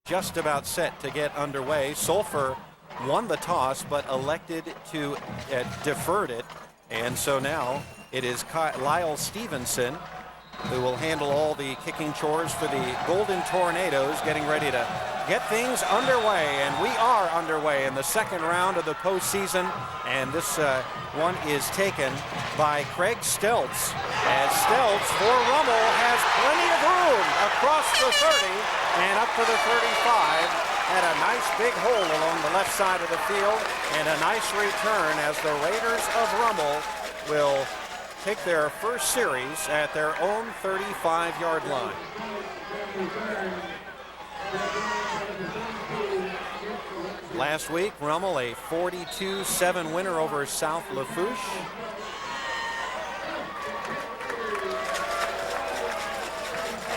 just about set to get underway. Sulphur won the toss but elected to deferred it, and so now it is Lyle Stevenson who will handle all the kicking chores for the Golden Tornadoes, getting ready to get things underway. And we are underway in the second round of the postseason, and this one is taken by Craig Stelz, as Stelz for Rummel has plenty of room across the 30 and up to the 35. Had a nice big hole along the left side of the field, and a nice return as the Raiders of Rummel will take their first series at their own 35-yard line. Last week, Rummel a 42-7 winner over South Lafourche.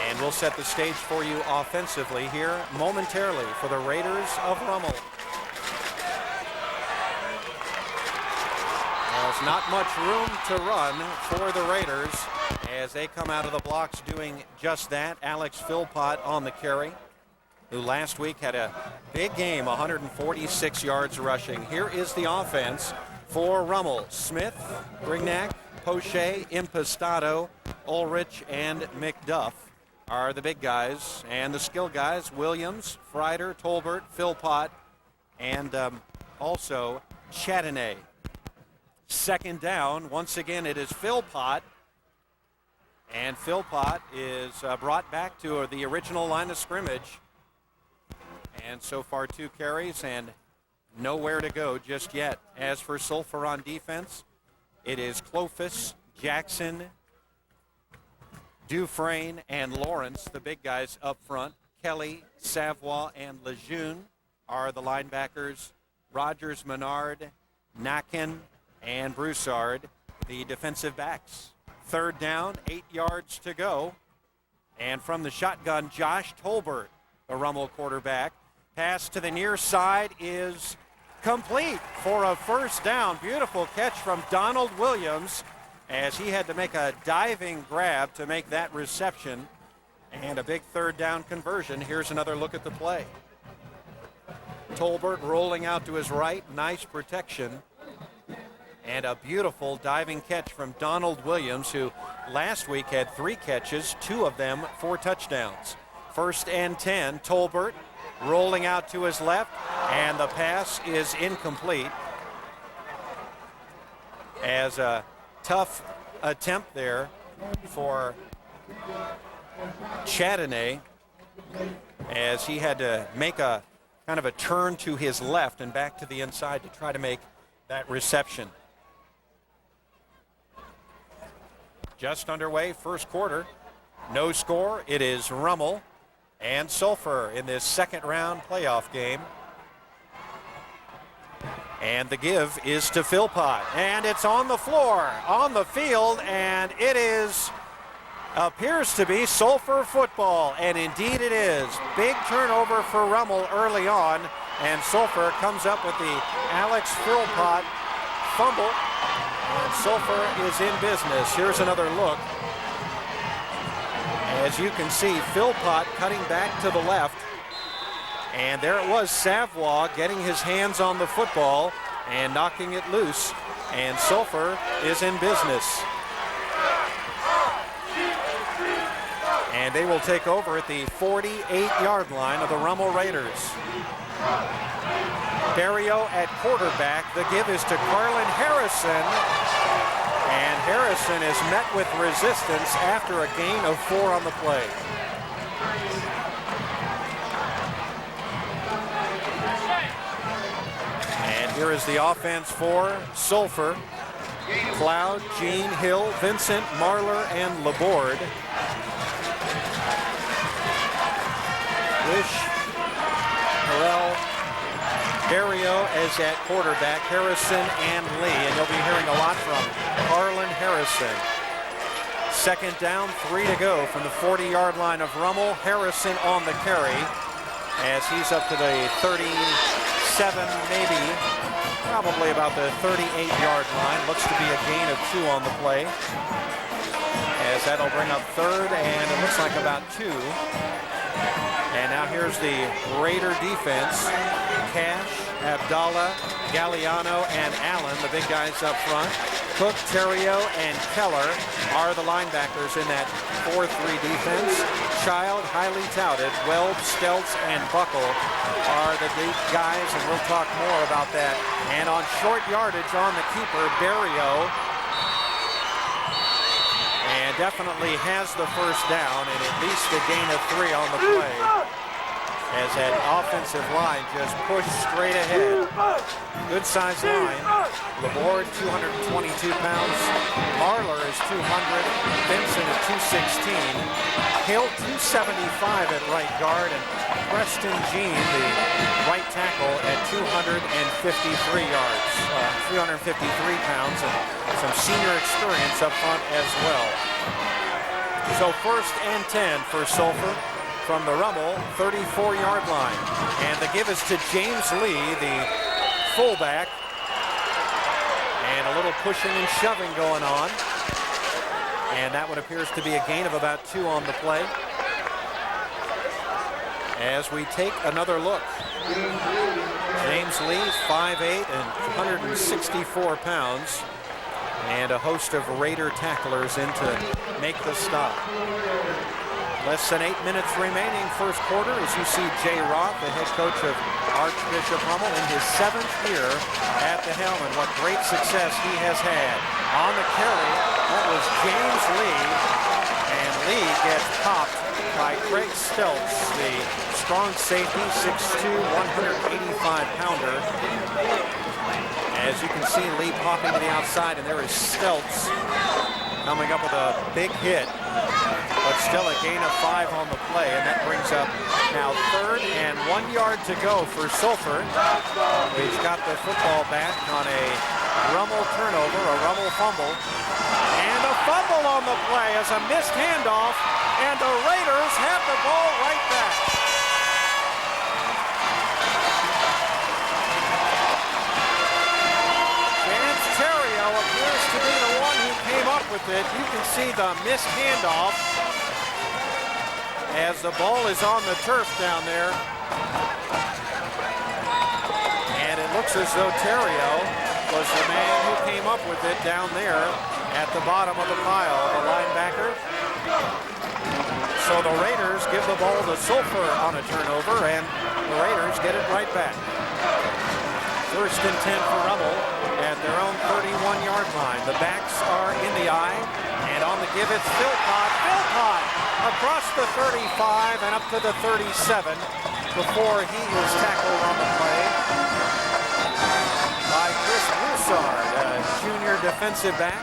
And we'll set the stage for you offensively here momentarily for the Raiders of Rummel. There's not much room to run for the Raiders as they come out of the blocks doing just that. Alex Philpott on the carry, who last week had a big game, 146 yards rushing. Here is the offense for Rummel. Smith, Brignac, Poche, Impastato, Ulrich, and McDuff are the big guys. And the skill guys, Williams, Frieder, Tolbert, Philpott, and also Chattanay. Second down, once again, it is Philpott. And Philpott is brought back to the original line of scrimmage. And so far 2 carries and nowhere to go just yet. As for Sulphur on defense, it is Clofus, Jackson, Dufresne, and Lawrence, the big guys up front. Kelly, Savoie, and Lejeune are the linebackers. Rogers, Menard, Nakin, and Broussard, the defensive backs. Third down, 8 yards to go. And from the shotgun, Josh Tolbert, the Rummel quarterback. Pass to the near side is complete for a first down. Beautiful catch from Donald Williams as he had to make a diving grab to make that reception. And a big third down conversion. Here's another look at the play. Tolbert rolling out to his right, nice protection. And a beautiful diving catch from Donald Williams, who last week had 3 catches, 2 of them for touchdowns. First and 10, Tolbert rolling out to his left, and the pass is incomplete. As a tough attempt there for Chattanay, as he had to make a kind of a turn to his left and back to the inside to try to make that reception. Just underway, first quarter. No score. It is Rummel and Sulphur in this second round playoff game. And the give is to Philpott. And it's on the floor, on the field, and it appears to be Sulphur football. And indeed it is. Big turnover for Rummel early on, and Sulphur comes up with the Alex Philpott fumble. And Sulphur is in business. Here's another look. As you can see, Philpott cutting back to the left. And there it was, Savoie getting his hands on the football and knocking it loose. And Sulphur is in business. And they will take over at the 48-yard line of the Rummel Raiders. Barrio at quarterback. The give is to Carlin Harrison. And Harrison is met with resistance after a gain of 4 on the play. And here is the offense for Sulphur. Cloud, Jean, Hill, Vincent, Marler, and Laborde. Wish, Harrell, Barrio is at quarterback, Harrison and Lee, and you'll be hearing a lot from Carlin Harrison. Second down, 3 to go from the 40-yard line of Rummel. Harrison on the carry as he's up to the 37, maybe, probably about the 38-yard line. Looks to be a gain of 2 on the play, as that'll bring up third, and it looks like about 2. And now Now here's the Raider defense. Cash, Abdallah, Galliano, and Allen, the big guys up front. Cook, Terrio, and Keller are the linebackers in that 4-3 defense. Child, highly touted. Weld, Stelz, and Buckle are the deep guys, and we'll talk more about that. And on short yardage on the keeper, Barrio. And definitely has the first down and at least a gain of 3 on the play. As that offensive line just pushed straight ahead. Good size line. Laborde, 222 pounds. Marler is 200. Vincent at 216. Hill, 275 at right guard. And Preston Jean, the right tackle, at 253 yards. 353 pounds. And some senior experience up front as well. So 1st and 10 for Sulphur from the Rummel 34-yard line. And the give is to James Lee, the fullback. And a little pushing and shoving going on. And that one appears to be a gain of about 2 on the play. As we take another look. James Lee, 5'8" and 164 pounds. And a host of Raider tacklers in to make the stop. Less than 8 minutes remaining first quarter as you see Jay Roth, the head coach of Archbishop Rummel, in his 7th year at the helm, and what great success he has had. On the carry, that was James Lee, and Lee gets popped by Craig Stelz, the strong safety, 6'2", 185-pounder. As you can see, Lee popping to the outside, and there is Stelz coming up with a big hit. But still a gain of 5 on the play, and that brings up now 3rd and 1 yard to go for Sulphur. We've got the football back on a Rummel turnover, a Rummel fumble, and a fumble on the play as a missed handoff, and the Raiders have the ball right back. Chance Terrio appears to be the one who came up with it. You can see the missed handoff as the ball is on the turf down there. And it looks as though Terrio was the man who came up with it down there at the bottom of the pile, the linebacker. So the Raiders give the ball to Sulphur on a turnover, and the Raiders get it right back. 1st and 10 for Rummel at their own 31-yard line. The backs are in the eye, and on the give it's Philpott. Philpott across the 35 and up to the 37 before he is tackled on the play by Chris Broussard, a junior defensive back.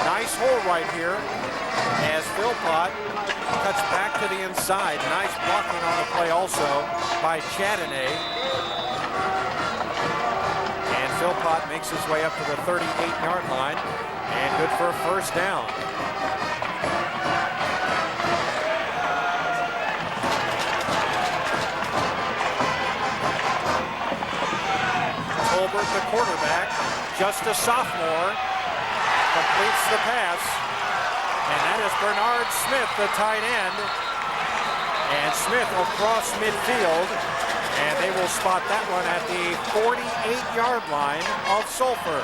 Nice hole right here as Philpott cuts back to the inside. Nice blocking on the play also by Chardonnay. And Philpott makes his way up to the 38-yard line, and good for a first down. Tolbert, the quarterback, just a sophomore, completes the pass. And that is Bernard Smith, the tight end. And Smith across midfield. And they will spot that one at the 48-yard line of Sulphur.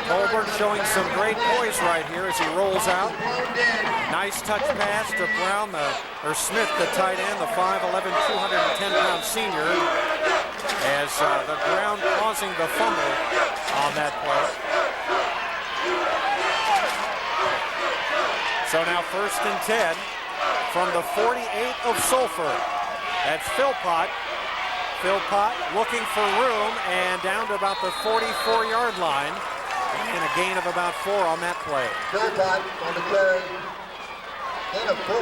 Tolbert showing some great poise right here as he rolls out. Nice touch pass to Brown, or Smith, the tight end, the 5'11", 210-pound senior. As the ground causing the fumble on that play. So now 1st and 10 from the 48 of Sulphur. That's Philpott. Philpott looking for room and down to about the 44-yard line. And a gain of about 4 on that play. Philpott on the carry. Gain of 4.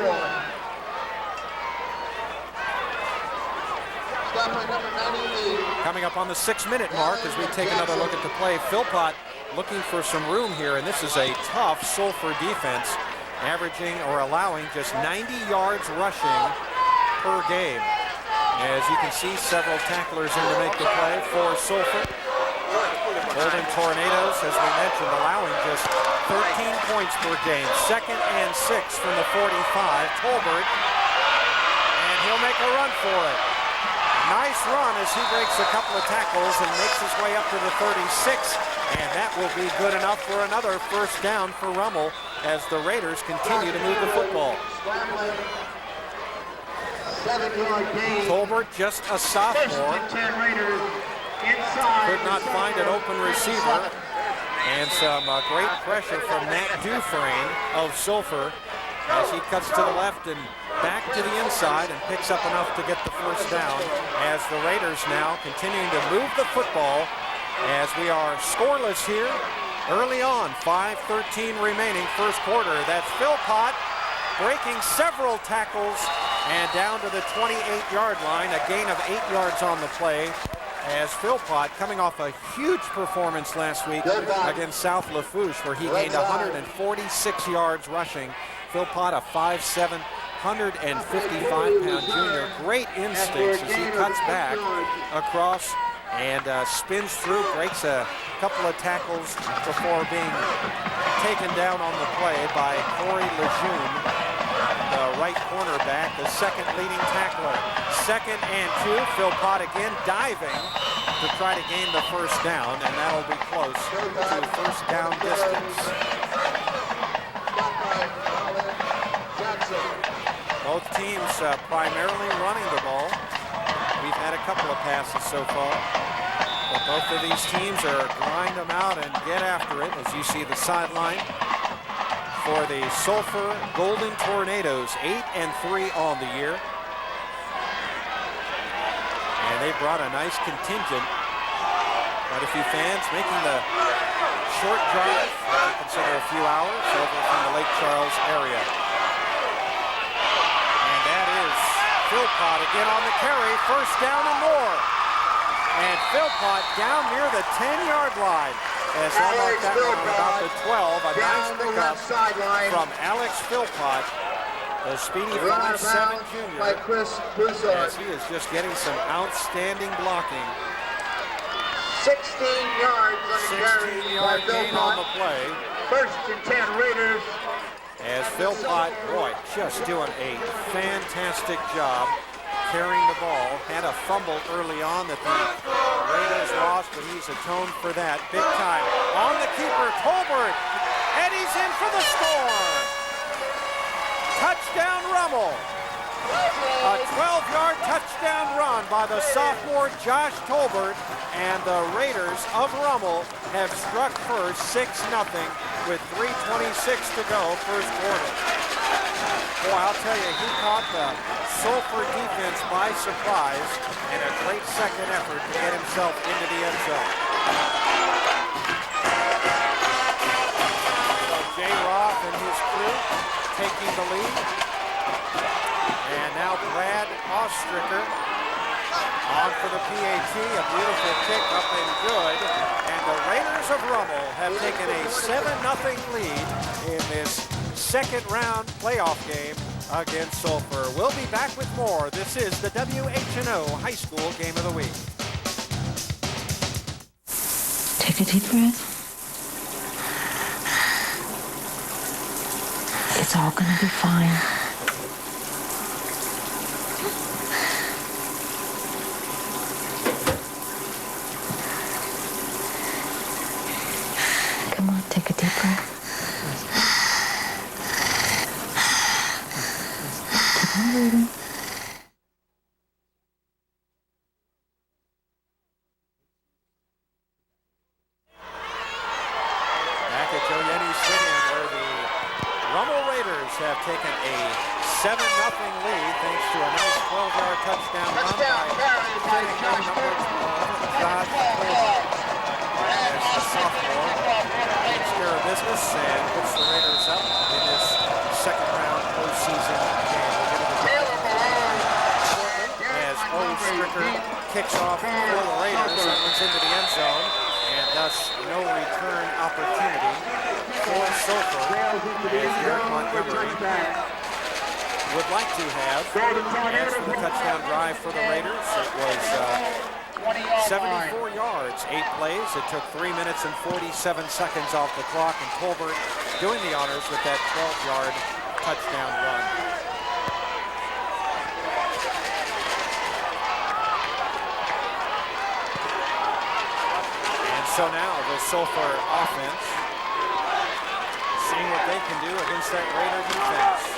Coming up on the 6-minute mark as we take another look at the play. Philpott looking for some room here, and this is a tough Sulphur defense, averaging or allowing just 90 yards rushing per game. As you can see, several tacklers in to make the play for Sulphur. Golden Tornadoes, as we mentioned, allowing just 13 points per game. 2nd and 6 from the 45. Tolbert, and he'll make a run for it. Nice run as he breaks a couple of tackles and makes his way up to the 36. And that will be good enough for another first down for Rummel as the Raiders continue to move the football. 7-yard gain. Tolbert, just a sophomore, could not find an open receiver. And some great pressure from Matt Dufresne of Sulphur as he cuts to the left and back to the inside and picks up enough to get the first down as the Raiders now continuing to move the football as we are scoreless here early on. 5:13 remaining first quarter. That's Philpott breaking several tackles and down to the 28-yard line, a gain of 8 yards on the play as Philpott, coming off a huge performance last week against South Lafourche where he gained 146 yards rushing. Philpott, a 5'7", 155-pound junior. Great instincts as he cuts back across and spins through, breaks a couple of tackles before being taken down on the play by Corey Lejeune, the right cornerback, the second leading tackler. 2nd and 2, Philpott again diving to try to gain the first down, and that'll be close to first down distance. Both teams primarily running the ball. We've had a couple of passes so far, but both of these teams are grind them out and get after it, as you see the sideline for the Sulphur Golden Tornadoes, 8-3 on the year. And they brought a nice contingent. Quite a few fans making the short drive, what we consider a few hours, over from the Lake Charles area. And that is Philpott again on the carry, first down and more. And Philpott down near the 10-yard line. As almost that one about the 12, a nice pickup from Alex Philpott, the speedy 5'7" junior, as he is just getting some outstanding blocking. 16 yards on the carry. 16-yard gain on the play. 1st and 10 Raiders. As Philpott, boy, just doing a fantastic job carrying the ball. Had a fumble early on that the Raiders lost, but he's atoned for that big time. On the keeper, Tolbert, and he's in for the score. Touchdown Rummel. A 12-yard touchdown run by the sophomore Josh Tolbert, and the Raiders of Rummel have struck first 6-0 with 3:26 to go first quarter. Boy, I'll tell you, he caught the Sulphur defense by surprise and a great second effort to get himself into the end zone. So Jay Roth and his crew taking the lead. And now Brad Ostricker on for the PAT, a beautiful kick up and good. And the Raiders of Rummel have taken a 7-0 lead in this second round playoff game against Sulphur. We'll be back with more. This is the WHNO High School Game of the Week. Take a deep breath. It's all gonna be fine. Come on, take a deep breath. Keep on breathing. Back at Joe Yenny Stadium, where the Rummel Raiders have taken a 7-0 lead thanks to a nice 12-yard touchdown run by Josh Tolbert. As the sophomore takes care of business and puts the Raiders up in this second round postseason game. As Ostricker kicks off for the Raiders, that one's into the end zone, and thus no return opportunity for Sulphur, as Eric Montgomery would like to have. As for the touchdown drive for the Raiders, it was 74 yards, 8 plays. It took 3 minutes and 47 seconds off the clock, and Tolbert doing the honors with that 12-yard touchdown run. And so now the Sulphur offense seeing what they can do against that Raider defense.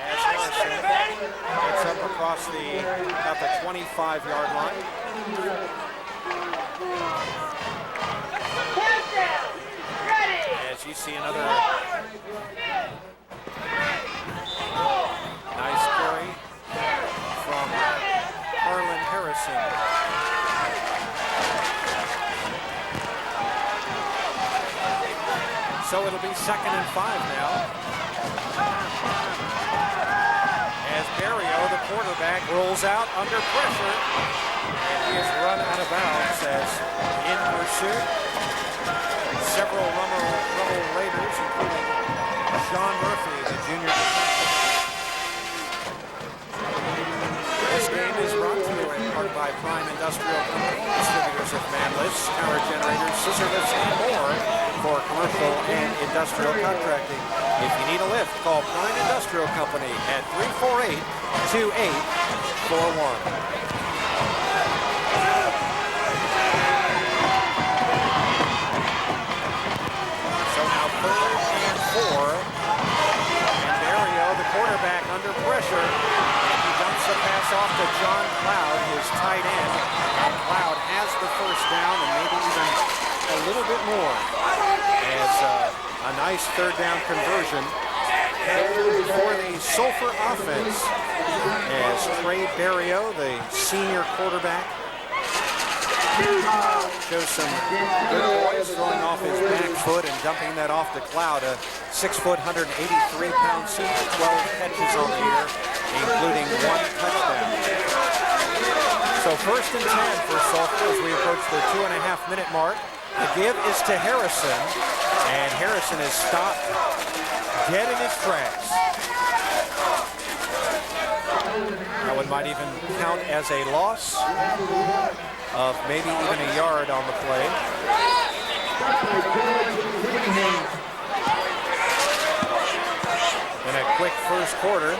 As Harrison gets up across about the 25-yard line. As you see another nice carry from Harlan Harrison. So it'll be 2nd and 5 now. As Barrio, the quarterback, rolls out under pressure. And he is run out of bounds as in pursuit. Several Rummel Raiders, including Sean Murphy, the junior defensive. This game is brought to you in part by Prime Industrial Company, distributors of man lifts, power generators, scissor lifts, and more for commercial and industrial contracting. If you need a lift, call Prime Industrial Company at 348-2841. So now 3rd and 4. And Barrio, the quarterback, under pressure. And he dumps the pass off to John Cloud, his tight end. And Cloud has the first down and maybe even a little bit more. As a nice 3rd down conversion for the Sulphur offense. As Trey Barrio, the senior quarterback, shows some good poise, throwing off his back foot and dumping that off to Cloud, a 6-foot, 183-pound senior, 12 catches on the year, including 1 touchdown. So 1st and 10 for Sulphur as we approach the 2.5-minute mark. The give is to Harrison, and Harrison is stopped dead in his tracks. That one might even count as a loss of maybe even a yard on the play. In a quick first quarter,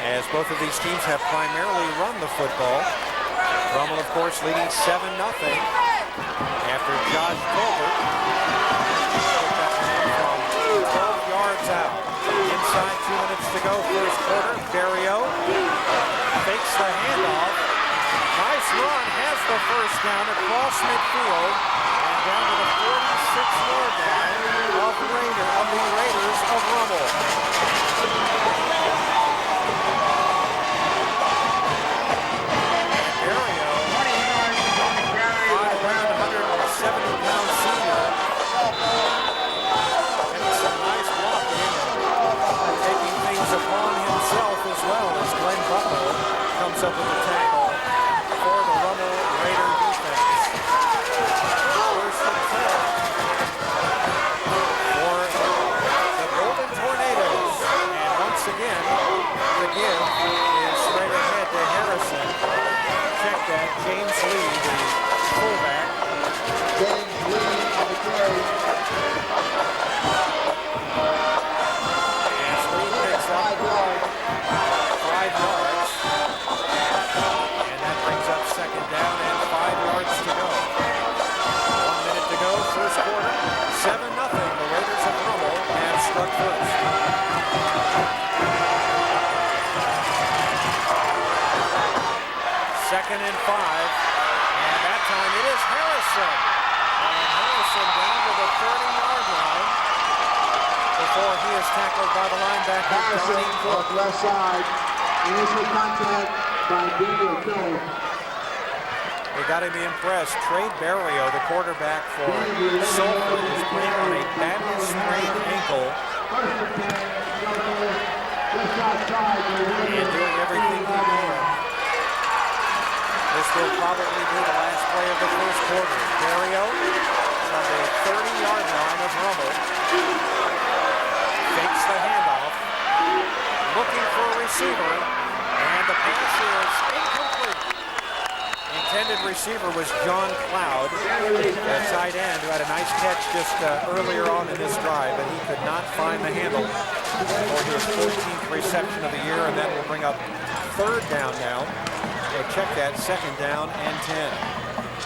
as both of these teams have primarily run the football. Rummel, of course, leading 7-0 after Josh Tolbert from 12 yards out. Inside 2 minutes to go, first quarter. Barrio fakes the handoff. Nice run, has the first down across midfield and down to the 46-yard line of the Raiders of Rummel. And Barrio, 170-pound senior, getting some nice blocking and taking things upon himself as well as Glenn Butler comes up with a tackle for the Rummel Raider defense. First and 10 for the Golden Tornadoes. And once again, the give is straight ahead to Harrison. Check that, James Lee, the fullback. James Lee on the carry. As Lee picks up 5 yards. And that brings up 2nd down and 5 yards to go. 1 minute to go, first quarter. 7-0. The Raiders of Rummel have struck first. 2nd and 5. And that time it is Harrison. And Harrison down to the 30-yard line before he is tackled by the linebacker. Harrison off left side. Initial contact by Daniel Kelly. We got to be impressed. Trey Barrio, the quarterback for Sulphur, is playing on a badly sprained ankle and doing everything he can. This will probably be the last play of the first quarter. Barrio on the 30-yard line of Rummel fakes the handoff, looking receiver, and the pass is incomplete. Intended receiver was John Cloud, a tight end who had a nice catch just earlier on in this drive, but he could not find the handle for his 14th reception of the year, and that will bring up third down now. So check that, second down and 10.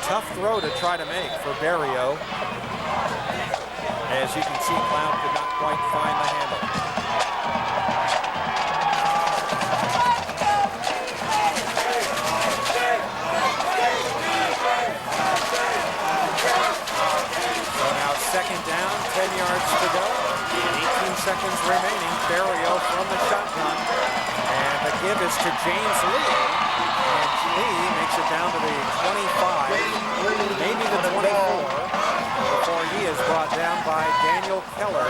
Tough throw to try to make for Barrio. As you can see, Cloud could not quite find the handle. So now second down, 10 yards to go. 18 seconds remaining. Barrio from the shotgun. And the give is to James Lee. And Lee makes it down to the 25, maybe the 24. Before he is brought down by Daniel Keller,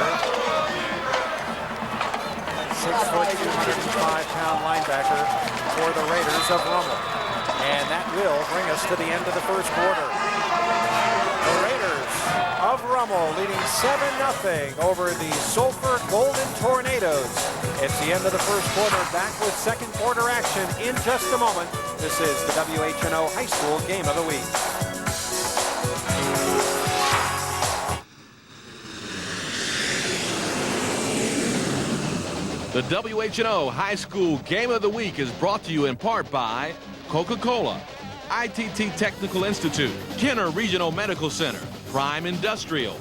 6', 205-pound linebacker for the Raiders of Rummel. And that will bring us to the end of the first quarter. The Raiders of Rummel leading 7-0 over the Sulphur Golden Tornadoes. It's the end of the first quarter. Back with second quarter action in just a moment. This is the WHNO High School Game of the Week. The WHNO High School Game of the Week is brought to you in part by Coca-Cola, ITT Technical Institute, Kenner Regional Medical Center, Prime Industrial,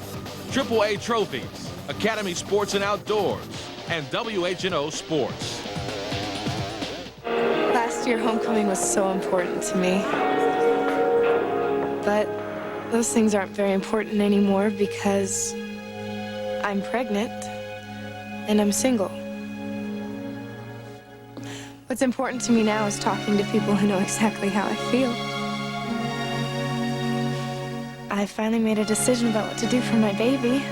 AAA Trophies, Academy Sports and Outdoors, and WHNO Sports. Last year, homecoming was so important to me. But those things aren't very important anymore because I'm pregnant and I'm single. What's important to me now is talking to people who know exactly how I feel. I finally made a decision about what to do for my baby,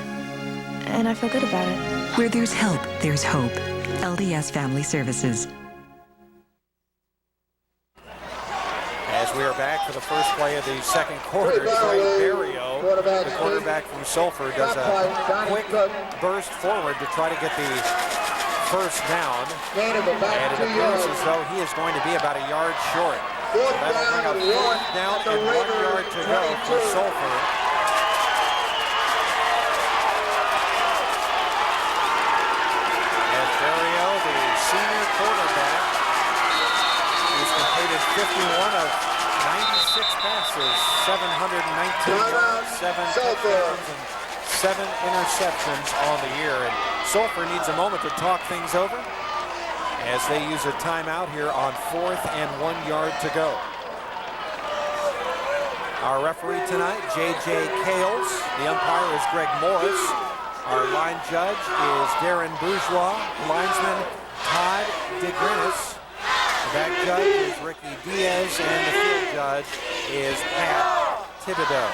and I feel good about it. Where there's help, there's hope. LDS Family Services. As we are back for the first play of the second quarter, Trey Barrio, the quarterback from Sulphur, does a quick burst forward to try to get the first down, and it appears as though he is going to be about a yard short. That'll bring up fourth down and 1 yard to go for Sulphur. As Barrio, the senior quarterback, who's completed 51 of 96 passes, 719 yards, 7 touchdowns, and 7 interceptions on the year. And Sulphur needs a moment to talk things over as they use a timeout here on 4th and 1 yard to go. Our referee tonight, J.J. Kales. The umpire is Greg Morris. Our line judge is Darren Bourgeois. Linesman Todd DeGrenis. The back judge is Ricky Diaz, and the field judge is Pat Thibodeau.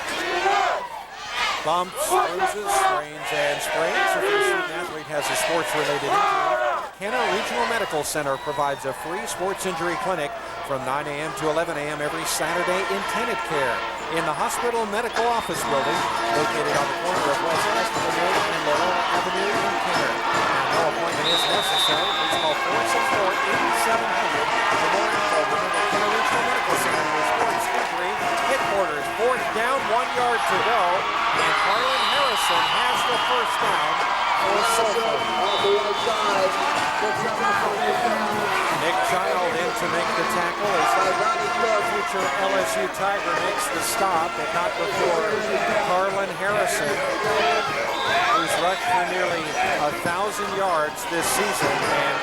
Bumps, bruises, sprains, and sprains. If your student athlete has a sports-related injury, Kenner Regional Medical Center provides a free sports injury clinic from 9 a.m. to 11 a.m. every Saturday in Tenet Care in the Hospital Medical Office Building located on the corner of West Avenue and Loyola Avenue in Kenner. Now, no appointment is necessary. Please call 464-8700 for more info. Remember, Kenner Regional Medical Center is sports injury headquarters. Fourth down, 1 yard to go. And Harlan Harrison has the first down for Sulphur. Nick Child in to make the tackle as the future LSU Tiger makes the stop, but not before Harlan Harrison, who's rushed for nearly 1,000 yards this season and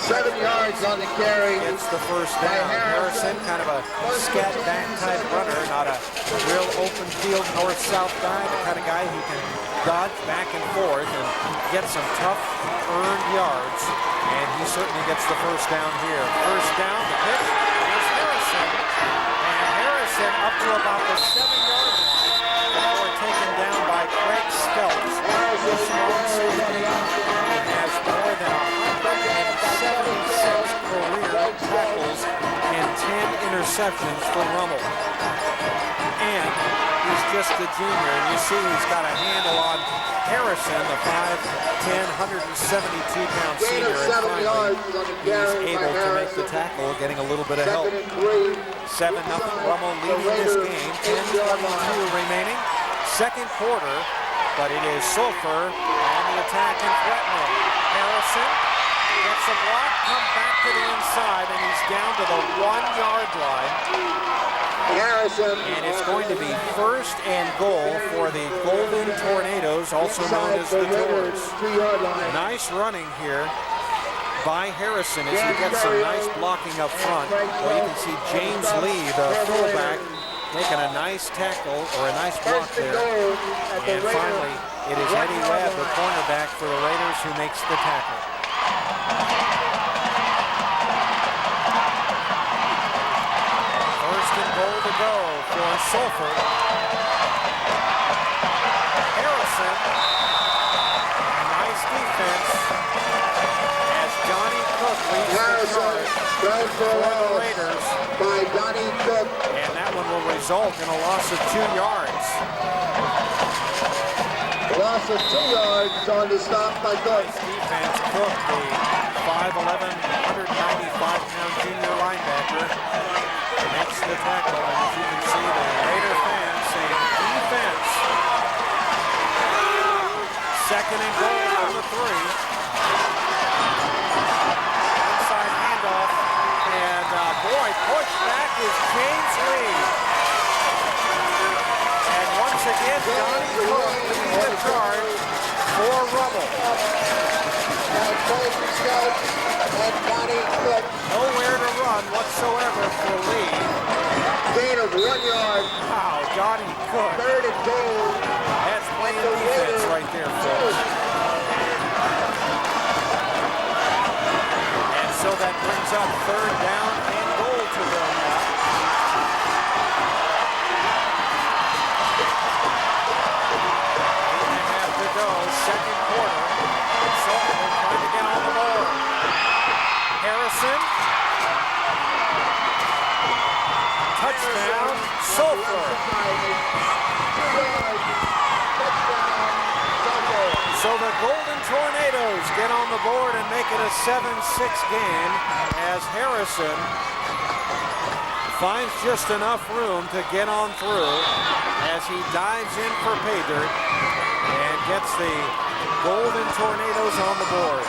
7 yards on the carry. Gets the first down. Harrison, kind of a scat back type runner, not a real open field north-south guy, the kind of guy who can dodge back and forth and get some tough earned yards, and he certainly gets the first down here. First down, the pitch is Harrison, and Harrison up to about the 7-yard line before taken down by Craig Stelz, the strong safety, who has more than 176 career tackles and 10 interceptions for Rummel. And he's just a junior. And you see he's got a handle on Harrison, the 5'10", 172-pound Gain senior. of And 7 finally, yards on the he's carry by able to make the Harrison. tackle, getting a little bit of help. 2nd and 3. 7-0, Rummel leading this game. 10:22 remaining. Second quarter, but it is Sulphur on the attack and threatening. Harrison gets a block, comes back to the inside, and he's down to the 1-yard line. Harrison. And it's going to be 1st and goal for the Golden Tornadoes, also known as the Tours. 2-yard line. Nice running here by Harrison as he gets some nice blocking up front. Well, you can see James Lee, the fullback, making a nice tackle or a nice block there. And finally, it is Eddie Webb, the cornerback for the Raiders, who makes the tackle. First and goal to go for Sulphur. Harrison, nice defense as Johnny Cook leads the charge for the Raiders. By Johnny Cook. And that one will result in a loss of 2 yards. Loss of 2 yards on the stop by Cook. Nice defense. Cook, the 5'11", 195-pound junior linebacker, makes the tackle. And as you can see, the Raider fans saying defense. 2nd and goal from the 3. Inside handoff. And boy, pushed back is James Lee. And once again, Johnny Cook leading the charge for Rummel. And Johnny Cook. Nowhere to run whatsoever for Lee. Gain of 1 yard. Wow, Johnny Cook. 3rd and goal. That's playing defense right there, folks. And so that brings up 3rd down and goal to them now. 8.5 to go, 2nd quarter. Sulphur trying to get on the ball. Harrison. Touchdown, Sulphur. So the Golden Tornadoes get on the board and make it a 7-6 game as Harrison finds just enough room to get on through as he dives in for pay dirt and gets the Golden Tornadoes on the board.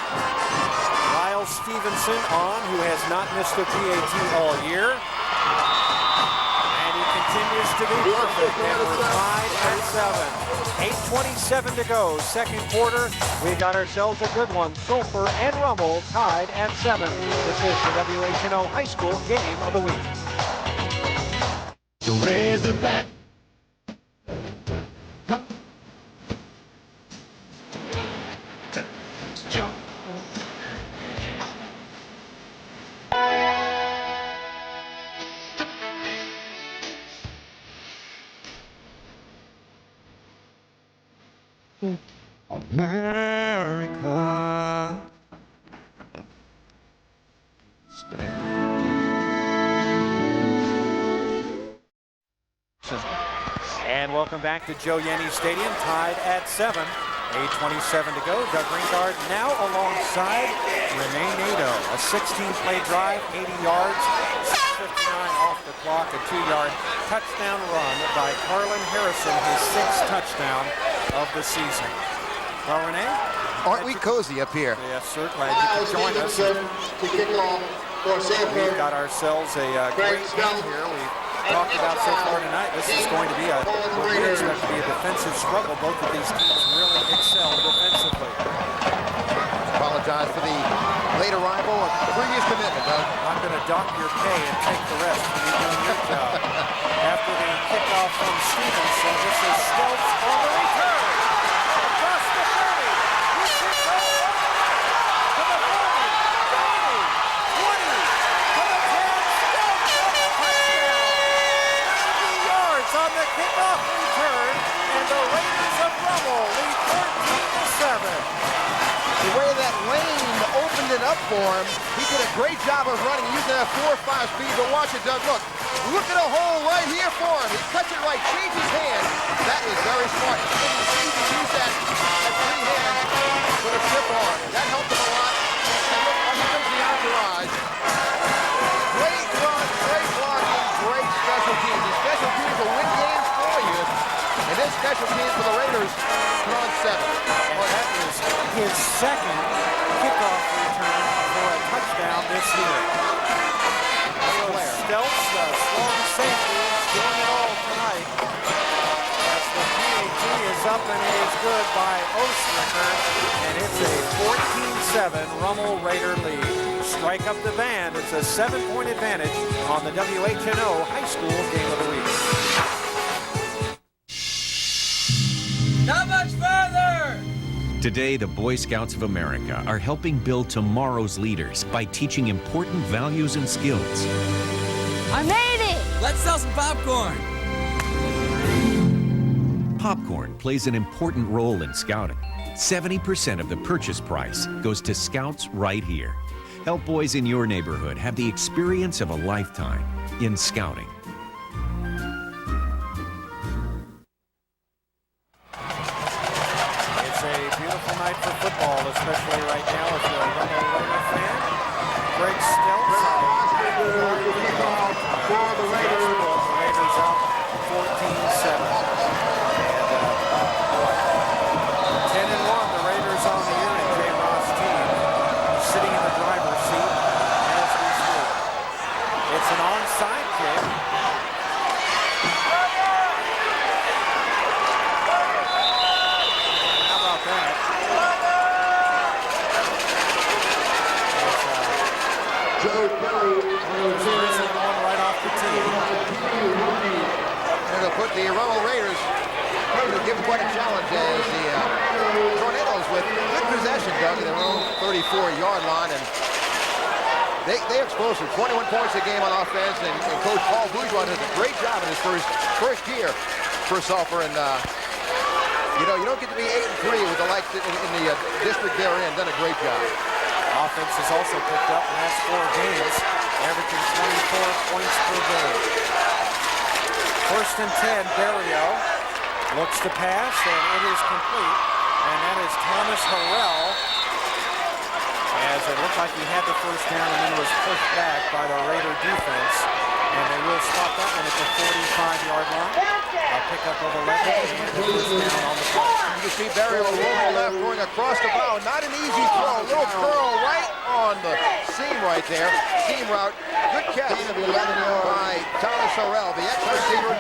Lyle Stevenson on, who has not missed a PAT all year. And he continues to be perfect, and we're tied at 7. 8:27 to go, 2nd quarter. We got ourselves a good one. Sulphur and Rummel tied at 7. This is the WHNO High School Game of the Week. So raise the bat. Jump. America. And welcome back to Joe Yenny Stadium, tied at 7. 8:27 to go. Doug Ringard now alongside Renee Nadeau. A 16-play drive, 80 yards, 6:59 off the clock, a 2-yard touchdown run by Carlin Harrison, his 6th touchdown of the season. Well, Renee? Aren't we cozy up here? Yes, sir. Glad you could join us. To kick off for Sulphur. We've got ourselves a great game here. We've talked about so far tonight. This is going to be what we expect to be a defensive struggle. Both of these teams really excel defensively. Apologize for the late arrival and previous commitment, Doug. I'm going to dock your pay and take the rest when you're doing your job. After the kickoff from Stevenson, this is Stelz on the return. Across the 30. He kicks over to the 40, 20, 20, to the 10. Stelz for the touchdown. 90 yards on the kickoff return, and the Raiders of Rummel lead 14-7. The way that lane opened it up for him. He did a great job of running, using that 4 or 5 speed, but watch it, Doug. Look at a hole right here for him. He cuts it right, changes hands. That is very smart. And you see he used that free hand for the tip arm. That helped him a lot. And look, here comes the entourage. Great run, great blocking, great special teams. The special teams will win games for you. And this special teams for the Raiders put on 7. And that is his second kickoff return for a touchdown this year. Stelz, the strong safety, is doing it all tonight. As the PAT is up and it is good by Ostriker. And it's a 14-7 Rummel Raider lead. Strike up the band. It's a 7-point advantage on the WHNO High School Game of the Week. Not much further! Today, the Boy Scouts of America are helping build tomorrow's leaders by teaching important values and skills. I made it! Let's sell some popcorn. Popcorn plays an important role in scouting. 70% of the purchase price goes to Scouts right here. Help boys in your neighborhood have the experience of a lifetime in scouting. It's a beautiful night for football, especially right now if you're a Rummel Raider fan. Greg Stelz. For the Raiders. The Raiders up 14-7. And 10-1, the Raiders on the year, and Jay Ross' team sitting in the driver's seat as we speak. It's an onside kick. How about that? Joe Kelly. One right off the tee. And they'll put the Rummel Raiders, they'll give them quite a challenge as the Tornadoes with good possession, Doug, in their own 34-yard line. And they're explosive. 21 points a game on offense, and Coach Paul Bourgeois does a great job in his first year for Sulphur. And you know, you don't get to be 8-3 with the likes in the district they're in. Done a great job. Offense has also picked up last 4 games, averaging 24 points per game. 1st and 10, Barrio looks to pass, and it is complete. And that is Thomas Harrell, as it looked like he had the first down and then was pushed back by the Raider defense. And they will stop that one at the 45-yard line. A pickup of 11 and a first down on the play. You can see Barrio rolling left, going across the bow. Not an easy throw. A little curl right on the seam right there. Seam route. Good catch by Thomas Harrell, the ex-receiver.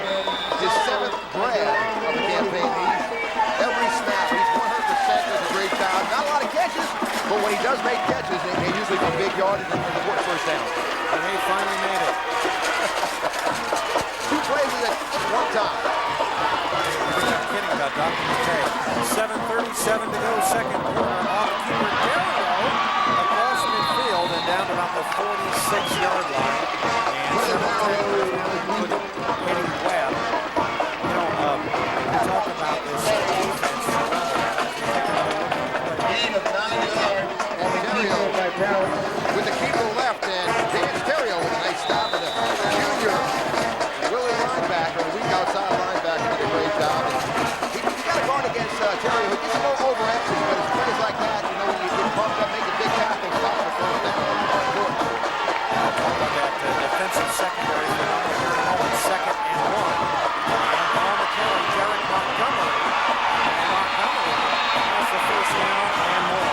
His 7th grab of the campaign. Every snap, he's 100%, does a great job. Not a lot of catches, but when he does make catches, they usually from big yardage and the first down. And he finally made it. 2 plays at one time. We're not kidding about Dr. McKay. 7:37 to go, second quarter. Off keeper Barrio across midfield and down to about the 46-yard line. And 7-10 hitting Webb. You know, we talk about this defense. Gain of 9 yards. With the keeper left, and Dan Stereo with a nice stop, and a junior Willie linebacker, a weak outside linebacker, did a great job. And he got a guard against Terry, who gets a little over-emphasis, but it's plays like that, you know, when you get pumped up, make a big tackle, stop the first down. That defensive secondary for Rummel here at home, 2nd and 1. And on the carry, Derek Montgomery. And Montgomery has the first down and more.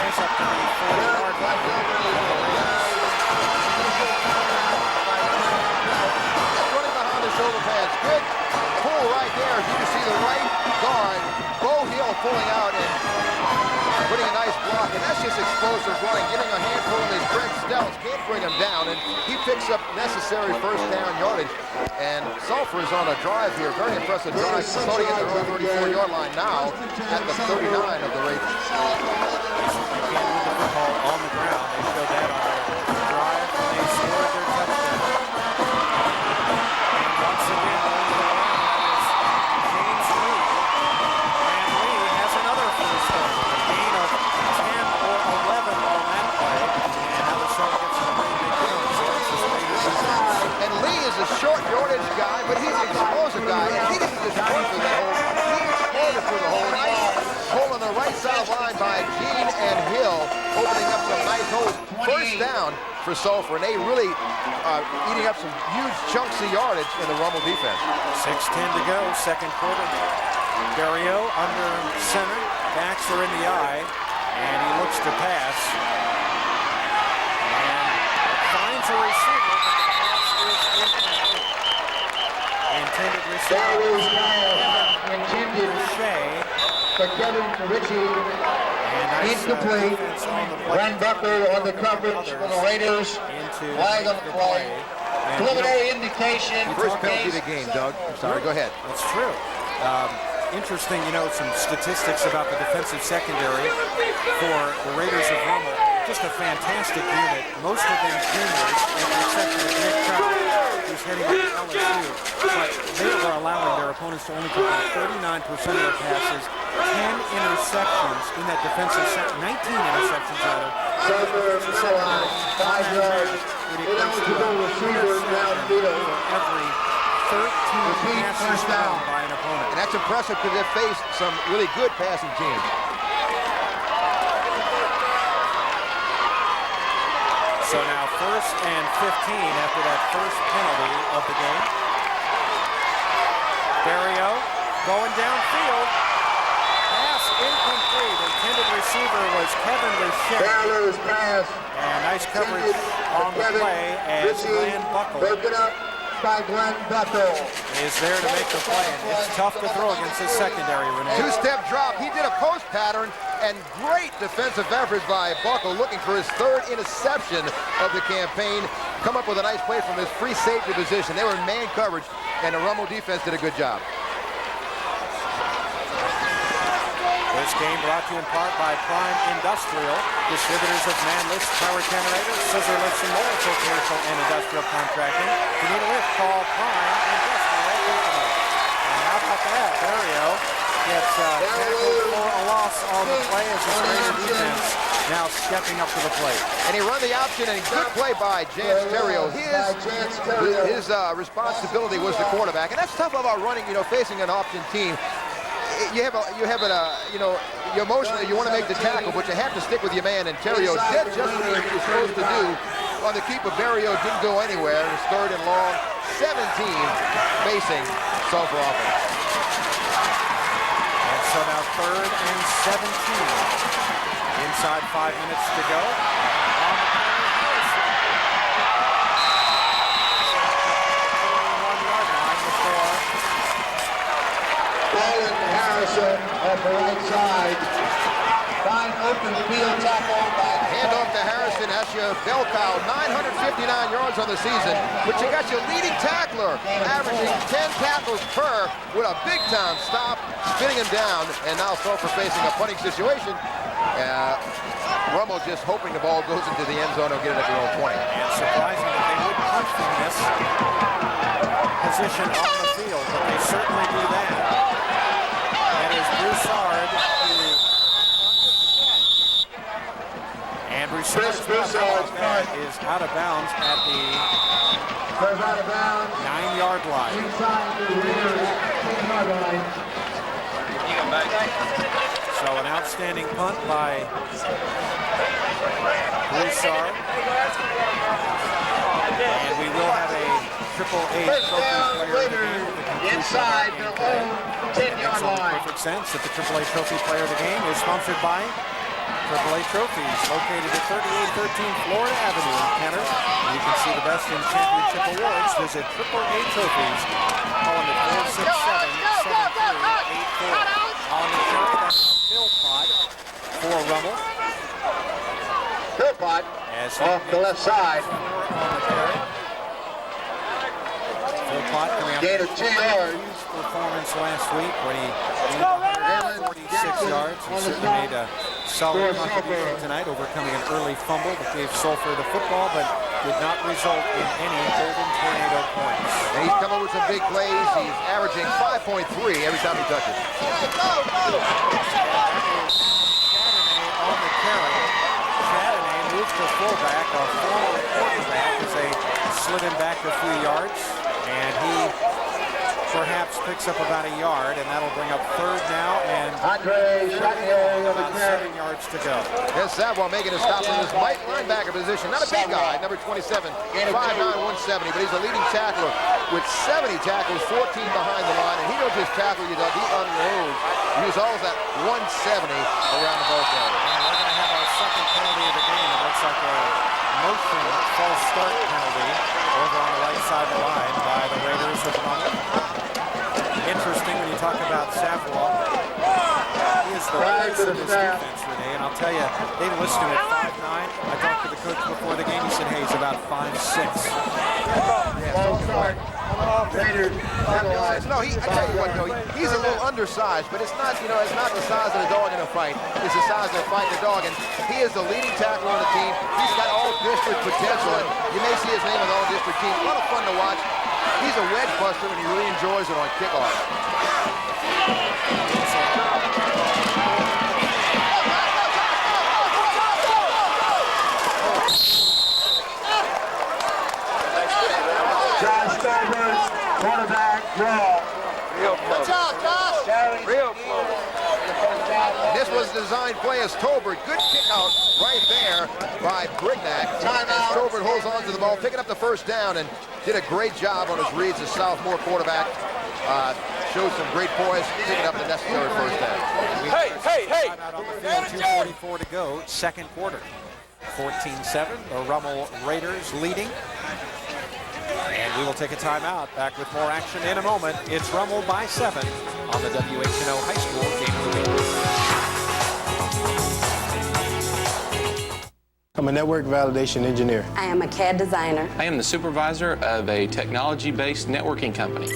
He's up to the 40-yard line. Running behind the shoulder pads. Good pull right there. As you can see the right guard, Bo Hill pulling out and putting a nice block. And that's just explosive running. Getting a handful of his Greg Stelz can't bring him down. And he picks up necessary first down yardage. And Sulphur is on a drive here. Very impressive drive. Starting at their own 34-yard line now at the 39 of the Raiders. You can't move the football on the ground. They showed that on their drive. They scored their touchdown. And once again, over the line, that is James Lee. And Lee has another first down. A gain of 10 or 11 on that right sideline by Gene and Hill, opening up some nice holes. First down for Sulphur, and they really eating up some huge chunks of yardage in the Rummel defense. 6:10 to go, second quarter. Barrio under center, backs are in the eye, and he looks to pass. And finds a receiver, but the pass is incomplete. Intended receiver. Intended for Kevin Ritchie. Incomplete. Glenn Buckle on the coverage for the Raiders. Flag on the play. Preliminary indication. First penalty of the game, Doug. I'm sorry, go ahead. That's true. Interesting, you know, some statistics about the defensive secondary for the Raiders of Rummel. Just a fantastic unit. Most of them juniors, with the exception of Nick Trout, who's heading to LSU. But they were allowing their opponents to only complete 39% of their passes, 10 interceptions in that defensive sector, 19 interceptions rather. Sulphur, 5 yards. Ineligible receiver downfield. Every 13 passes down by an opponent. And that's impressive because they've faced some really good passing teams. So now 1st and 15 after that first penalty of the game. Barrio going downfield. Pass incomplete. Intended receiver was Kevin Richey. Barrow's pass. And nice coverage on the play as Glenn Buckle. Broken up by Glenn Buckle. Is there to make the play. And it's tough to throw against this secondary, Renee. Two-step drop. He did a post pattern, and great defensive effort by Buckle, looking for his 3rd interception of the campaign. Come up with a nice play from his free safety position. They were in man coverage, and the Rummel defense did a good job. This game brought to you in part by Prime Industrial, distributors of man lifts, power generators, scissor lifts, and more for commercial and industrial contracting. If you need a lift, call Prime Industrial Company. And how about that? Barrio gets tackled for a loss on the play as the Raider defense now stepping up to the plate. And he run the option, and good play by Jance Terrio. His responsibility was the quarterback, and that's tough about running, you know, facing an option team. You have you emotionally, you want to make the tackle, but you have to stick with your man, and Terrio did just what he was supposed to do. On the keeper, Barrio didn't go anywhere. It was 3rd and long, 17 facing Sulphur offense. And so now 3rd and 17. Inside 5 minutes to go. On the Harrison at the right side. Fine open field tackle by hand off to Harrison. That's your bell cow. 959 yards on the season, but you got your leading tackler averaging 10 tackles per with a big-time stop, spinning him down, and now Sulphur facing a punting situation. Rummel just hoping the ball goes into the end zone or get it at their own 20. And surprising that they would punt from this position on the field, but they certainly do that. Broussard and Broussard's punt is out of bounds at the 9-yard line. So an outstanding punt by Broussard. And we will have a AAA trophy player of the game. Inside the own 10-yard line. Perfect sense that the AAA trophy player of the game is sponsored by AAA Trophies, located at 3813 Florida Avenue in Kenner. You can see the best in championship awards. Visit AAA Trophies. Call them at 467-7384. On the carry, that's Philpott for Rummel. Philpott off the left side. On the carry. Philpott coming out. Gain of 2 yards. Performance last week when he gained 146 yards. He certainly made a solid contribution tonight, overcoming an early fumble that gave Sulphur the football, but did not result in any Golden Tornado points. And he's coming with some big plays. He's averaging 5.3 every time he touches. Chardonnay on the carry. Chardonnay moves to fullback, a former quarterback, as they slid him back a few yards, and he perhaps picks up about a yard, and that'll bring up third now, and about 7 yards to go. Yes, Savoie making a stop in this light linebacker position. Not a big guy, number 27, 5'9", 170, but he's a leading tackler with 70 tackles, 14 behind the line, and he don't just tackle you, Doug, he unloads. He's always at 170 around the ball carrier. And we're going to have our second penalty of the game. It looks like a motion false start penalty over on the right side of the line by the Raiders with Rummel. Interesting when you talk about Savoie. He is the face of this defense, Renee, and I'll tell you, they listed him at 5'9". I talked to the coach before the game. He said, hey, he's about 5'6". No, I tell you what, though, he's a little undersized, but it's not, it's not the size of the dog in a fight. It's the size of fighting the dog, and he is the leading tackler on the team. He's got all-district potential, and you may see his name on the all-district team. A lot of fun to watch. He's a wedge buster, and he really enjoys it on kickoff. Josh Sulphur, quarterback, draw. Real close. Good job, Josh. Real close. This was the design play as Tolbert. Good kick out right there by Brignac. As Tolbert holds on to the ball, picking up the first down, and did a great job on his reads as sophomore quarterback. Showed some great poise, picking up the necessary first down. Hey! Out on the field, 2:44 to go, second quarter. 14-7, the Rummel Raiders leading. And we will take a timeout. Back with more action in a moment. It's Rummel by 7 on the WHNO High School Game of the Week. I'm a network validation engineer. I am a CAD designer. I am the supervisor of a technology-based networking company.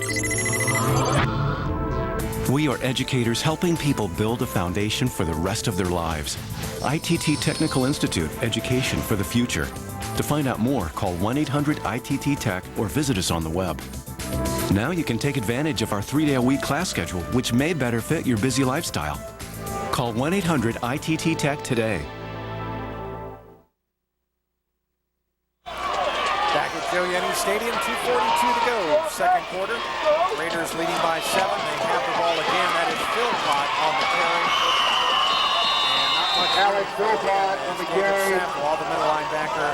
We are educators helping people build a foundation for the rest of their lives. ITT Technical Institute, education for the future. To find out more, call 1-800-ITT-TECH or visit us on the web. Now you can take advantage of our 3-day-a-week class schedule, which may better fit your busy lifestyle. Call 1-800-ITT-TECH today. Back at Joe Yenny Stadium, 2:42 to go, second quarter. Raiders leading by 7. They have the ball again. That is Philpott on the carry. And not much. Alex Philpott on the carry. The middle linebacker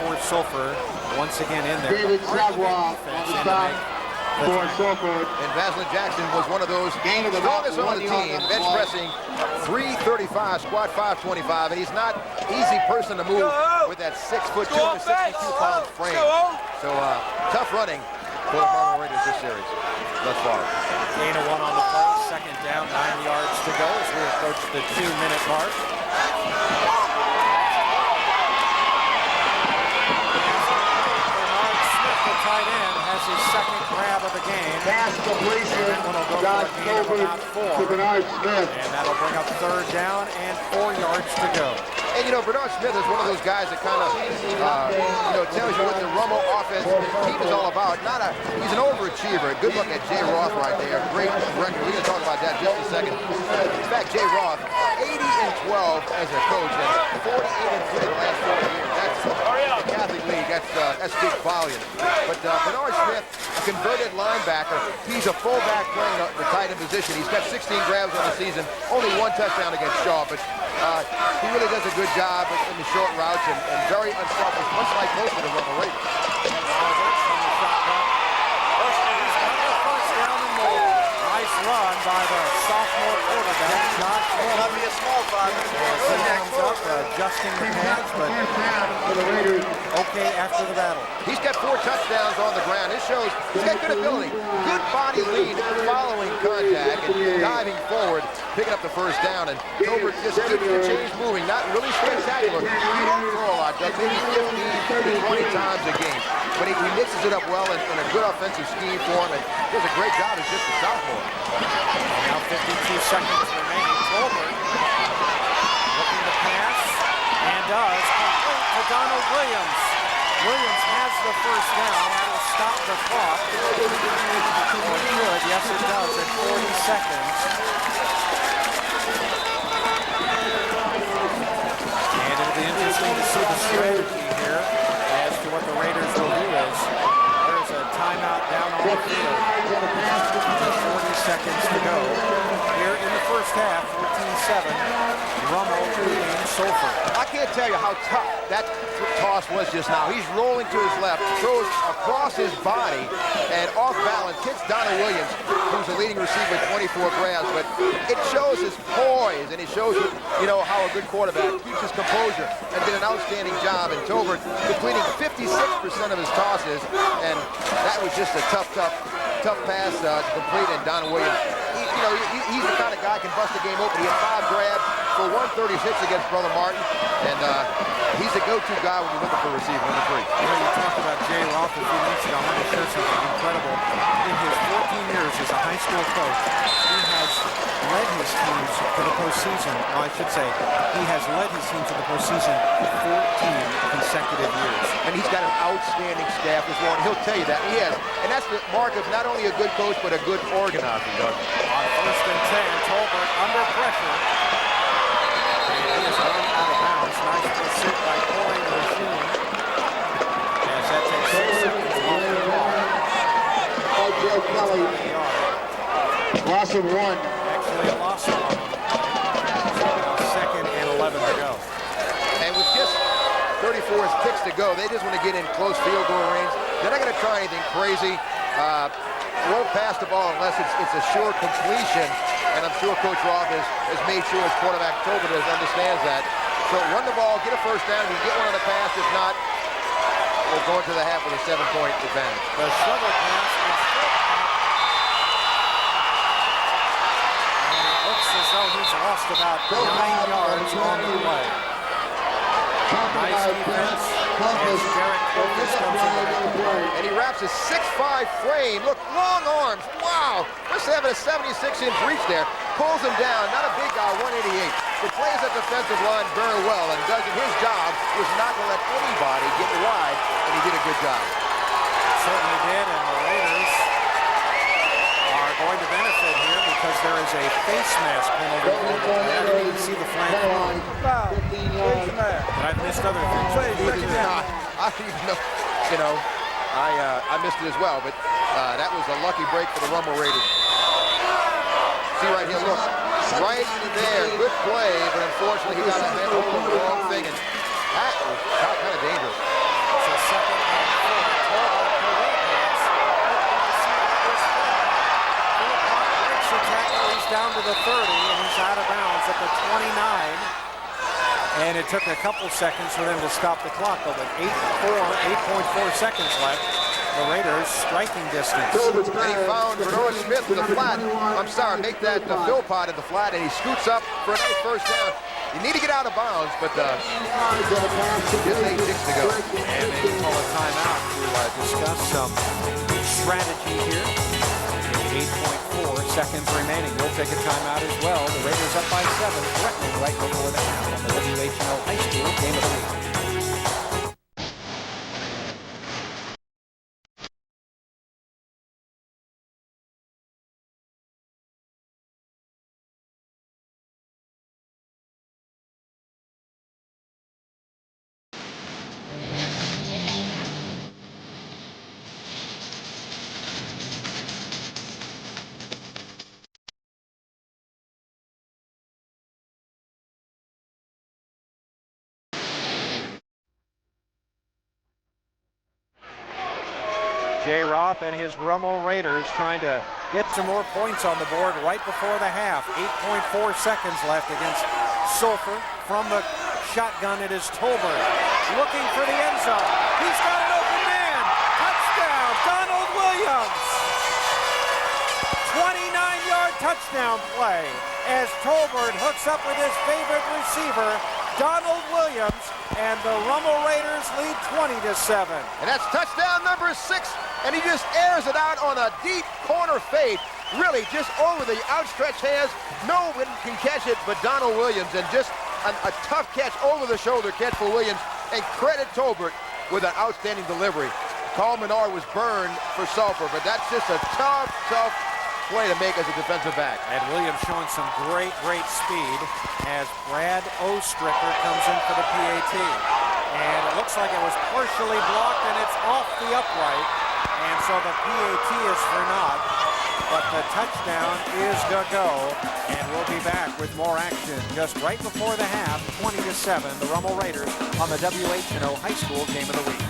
for Sulphur once again in there. David Savoie on the stop for Sulphur. And Vaseline Jackson was one of those strongest on the team, bench pressing 335, squat 525, and he's not an easy person to move with that 6'2", 262-pound frame. So tough running for the Rummel Raiders this series thus far. Gain of 1 on the play, second down, 9 yards to go as we approach the 2-minute mark. Tight end has his second grab of the game. Pass completion, Josh Sulphur to Bernard Smith. And that'll bring up third down and 4 yards to go. And Bernard Smith is one of those guys that kind of, tells you what the Rummel offense team is all about. He's an overachiever. Good look at Jay Roth right there. Great record. We're going to talk about that in just a second. In fact, Jay Roth, 80-12 as a coach and 48-3 the last 4 years. That's the Catholic League. That's big volume. But Bernard Smith, a converted linebacker, he's a fullback playing the tight end position. He's got 16 grabs on the season, only 1 touchdown against Shaw, but he really does a good job in the short routes and very unselfish, much like most of the Rummel Raiders. Nice run by the sophomore quarterback, Josh Hill. That'll be a small five. Comes up, adjusting the pads, but okay after the battle. He's got 4 touchdowns on the ground. This shows he's got good ability, good body lead, following contact and diving forward, picking up the first down. And Tolbert just keeps the chains moving, not really spectacular. He don't throw a lot, does maybe 15 to 20 times a game. But he mixes it up well in a good offensive scheme for him, and does a great job as just a sophomore. Now 52 seconds remaining. Tolbert looking to pass, and does complete to Donald Williams. Williams has the first down. That will stop the clock. Or it should. Yes, it does at 40 seconds. And it'll be interesting to see the strategy here as to what the Raiders will do as there's a timeout down on the field. first half, 14-7. Rummel leading Sulphur. I can't tell you how tough that toss was just now. He's rolling to his left, throws across his body, and off balance hits Donald Williams, who's the leading receiver with 24 grabs. But it shows his poise, and it shows you know how a good quarterback keeps his composure, and did an outstanding job. And Tolbert completing 56% of his tosses, and that was just a tough pass to complete. And Donald Williams, he's the kind of guy who can bust the game open. He had 5 grabs for 136 against Brother Martin, and he's a go-to guy when you're looking for a receiver, number 3. You talked about Jay Roth a few minutes ago. I want to share something incredible. In his 14 years as a high school coach, he has led his teams to the postseason. I should say, he has led his team to the postseason 14 consecutive years. And he's got an outstanding staff as well, and he'll tell you that. He has. And that's the mark of not only a good coach, but a good organizer, Doug. On 1st and 10, Tolbert under pressure. And he is run out of bounds. Nice pursuit by Corey Machine. As that takes 6 seconds off the ball. Joe Kelly. Loss of 1. Actually a loss of 1. So now 2nd and 11 to go. And with just 34 kicks to go, they just want to get in close field goal range. They're not going to try anything crazy. Won't pass the ball unless it's a sure completion. And I'm sure Coach Roth has made sure his quarterback Tolbert understands that. So run the ball, get a first down. You get one on the pass. If not, we'll go into the half with a 7-point advantage. The shovel pass is and it looks as though he's lost about 9 yards on the play. Nice defense as Derek Clovis comes in the play. And he wraps a 6'5" frame. Look, long arms. Wow. Just having a 76-inch reach there. Pulls him down. Not a big guy, 188. But plays that defensive line very well and does it. His job was not to let anybody get wide, and he did a good job. Certainly did, and the Raiders are going to benefit here because there is a face mask penalty. I didn't even see the flag thrown. But I've missed other things. I didn't even know, I missed it as well, but that was a lucky break for the Rummel Raiders. See right here, look, right there, good play, but unfortunately he got a hand over the wrong thing, and that was kind of dangerous. So 2nd and 4. Tackle, he's down to the 30, and he's out of bounds at the 29. And it took a couple seconds for them to stop the clock, but with 8.4 seconds left, the Raiders striking distance. And he found Bernard Smith in the flat. Make that Philpott in the flat, and he scoots up for a nice first down. You need to get out of bounds, but just 8 ticks to go. And they call a timeout to discuss some strategy here. 8.4 seconds remaining. We'll take a timeout as well. The Raiders up by 7, threatening right before the half on the WHL High School Game of the Week. Jay Roth and his Rummel Raiders trying to get some more points on the board right before the half. 8.4 seconds left against Sulphur. From the shotgun, it is Tolbert looking for the end zone. He's got an open man. Touchdown, Donald Williams. 29-yard touchdown play as Tolbert hooks up with his favorite receiver, Donald Williams, and the Rummel Raiders lead 20-7. And that's touchdown number 6, and he just airs it out on a deep corner fade. Really, just over the outstretched hands. No one can catch it but Donald Williams, and just a tough catch, over-the-shoulder catch for Williams, and credit Tolbert with an outstanding delivery. Carl Menard was burned for Sulphur, but that's just a tough play to make as a defensive back. And Williams showing some great speed as Brad Ostricker comes in for the PAT. And it looks like it was partially blocked, and it's off the upright. And so the PAT is for naught. but the touchdown is the go, and we'll be back with more action just right before the half. 20-7, the Rummel Raiders on the WHNO High School Game of the Week.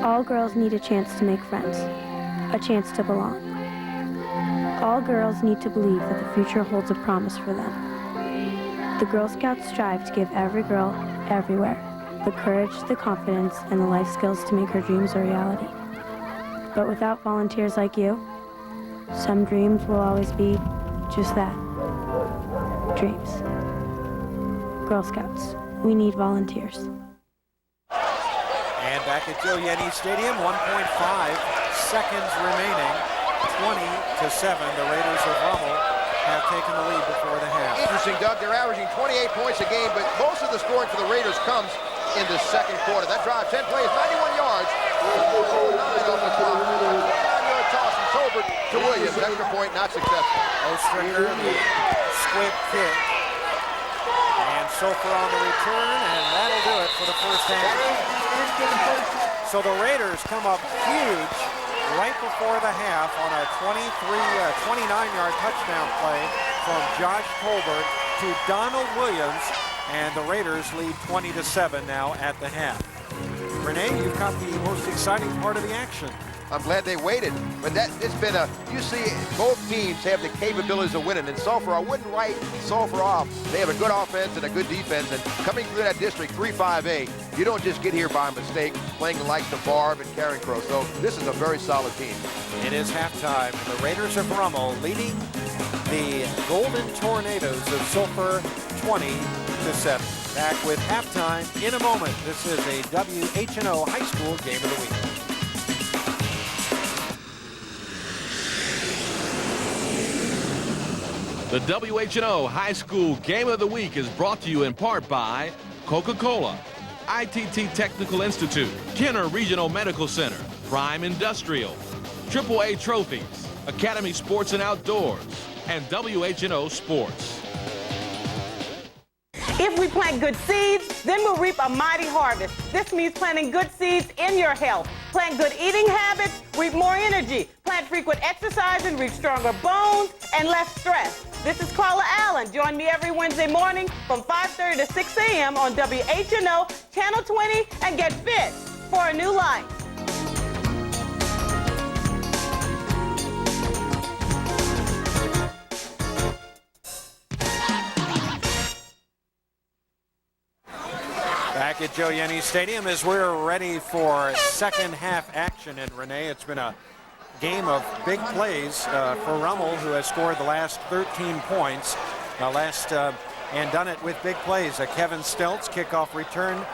All girls need a chance to make friends, a chance to belong. All girls need to believe that the future holds a promise for them. The Girl Scouts strive to give every girl, everywhere, the courage, the confidence, and the life skills to make her dreams a reality. But without volunteers like you, some dreams will always be just that, dreams. Girl Scouts, we need volunteers. And back at Joe Yenny Stadium, 1.5 seconds remaining. 20-7, the Raiders of Rummel have taken the lead before the half. Interesting, Doug. They're averaging 28 points a game, but most of the scoring for the Raiders comes in the second quarter. That drive, 10 plays, 91 yards. 9 off the clock. 9-yard toss from Sulphur to Williams. Extra point, not successful. Ostricker, the squib kick. And Sulphur on the return, and that'll do it for the first half. So the Raiders come up huge right before the half on a 29-yard touchdown play from Josh Tolbert to Donald Williams, and the Raiders lead 20-7 now at the half. Renee, you've got the most exciting part of the action. I'm glad they waited, but it's been you see both teams have the capabilities of winning, and Sulphur, I wouldn't write Sulphur off. They have a good offense and a good defense, and coming through that district 3-5A, you don't just get here by mistake playing the likes of Barb and Carencro, so this is a very solid team. It is halftime, and the Raiders of Rummel leading the Golden Tornadoes of Sulphur 20-7. Back with halftime in a moment. This is a WHNO High School Game of the Week. The WHNO High School Game of the Week is brought to you in part by Coca-Cola, ITT Technical Institute, Kenner Regional Medical Center, Prime Industrial, AAA Trophies, Academy Sports and Outdoors, and WHNO Sports. If we plant good seeds, then we'll reap a mighty harvest. This means planting good seeds in your health. Plant good eating habits, reap more energy. Plant frequent exercise and reap stronger bones and less stress. This is Carla Allen. Join me every Wednesday morning from 5:30 to 6 a.m. on WHNO Channel 20 and get fit for a new life. Back at Joe Yenny Stadium as we're ready for second half action. And Renee, it's been a game of big plays for Rummel, who has scored the last 13 points. And done it with big plays. A Kevin Stelz kickoff return.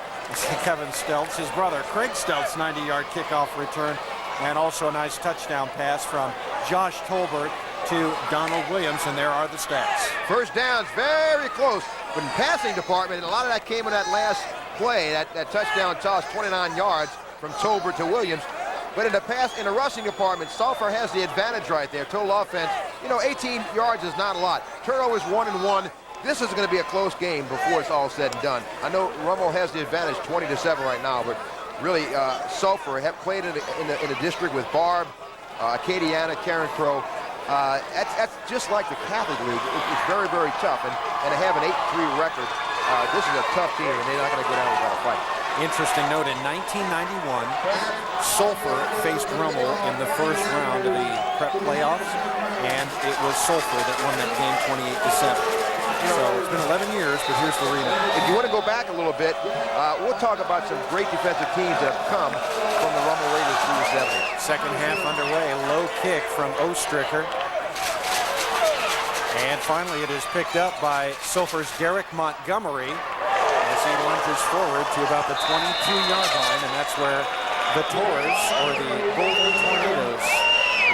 Kevin Stelz, his brother Craig Stelz, 90-yard kickoff return. And also a nice touchdown pass from Josh Tolbert to Donald Williams, and there are the stats. First downs, very close. But in passing department, and a lot of that came in that last play, that touchdown toss, 29 yards from Tolbert to Williams. But in the rushing department, Sulphur has the advantage right there. Total offense, 18 yards is not a lot. Turnovers 1-1. This is going to be a close game before it's all said and done. I know Rummel has the advantage 20-7 right now, but really Sulphur have played in a district with Barb, Acadiana, Carencro. That's just like the Catholic League. It's very, very tough. And to have an 8-3 record, this is a tough team, and they're not going to go down without a fight. Interesting note, in 1991, Sulphur faced Rummel in the first round of the prep playoffs, and it was Sulphur that won that game 28-7. So it's been 11 years, but here's the rematch. If you want to go back a little bit, we'll talk about some great defensive teams that have come from the Rummel Raiders through the 70s. Second half underway, low kick from Ostricker. And finally, it is picked up by Sulphur's Derek Montgomery as he lunges forward to about the 22-yard line, and that's where the Tours, or the Golden Tornadoes,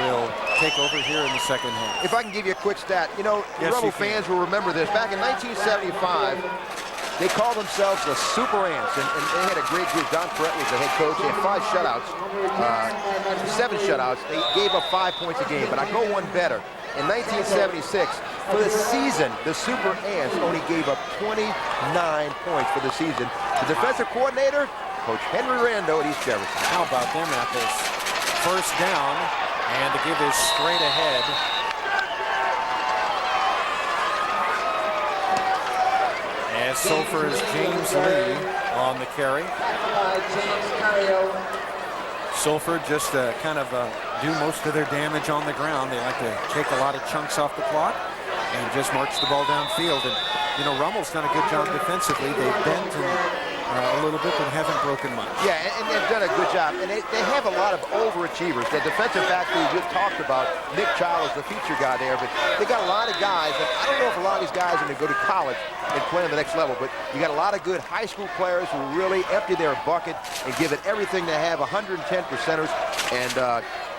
will take over here in the second half. If I can give you a quick stat, the Rummel fans will remember this. Back in 1975, they called themselves the Super Ants, and they had a great group. Don Perrett was the head coach. They had 5 shutouts, 7 shutouts. They gave up 5 points a game, but I go one better. In 1976, for the season, the Super Ants only gave up 29 points for the season. The defensive coordinator, Coach Henry Rando at East Jefferson. How about them at this first down? And the give is straight ahead. As Sulphur's James Lee on the carry. Sulphur just kind of do most of their damage on the ground. They like to take a lot of chunks off the clock and just march the ball downfield. And, you know, Rummel's done a good job defensively. They've bent a little bit, but haven't broken much. Yeah, and they've done a good job. And they have a lot of overachievers. The defensive back we just talked about, Nick Child is the feature guy there, but they got a lot of guys. And I don't know if a lot of these guys are going to go to college and play on the next level, but you got a lot of good high school players who really empty their bucket and give it everything they have, 110 percenters. And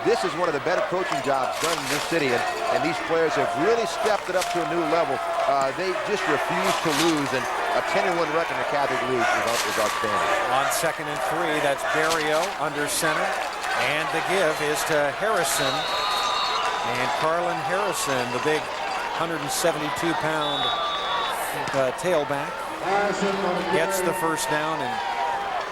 this is one of the better coaching jobs done in this city, and these players have really stepped it up to a new level. They just refuse to lose, and a 10-1 record in the Catholic League is outstanding. On 2nd and 3, that's Barrio under center, and the give is to Harrison. And Carlin Harrison, the big 172-pound tailback, gets the first down, and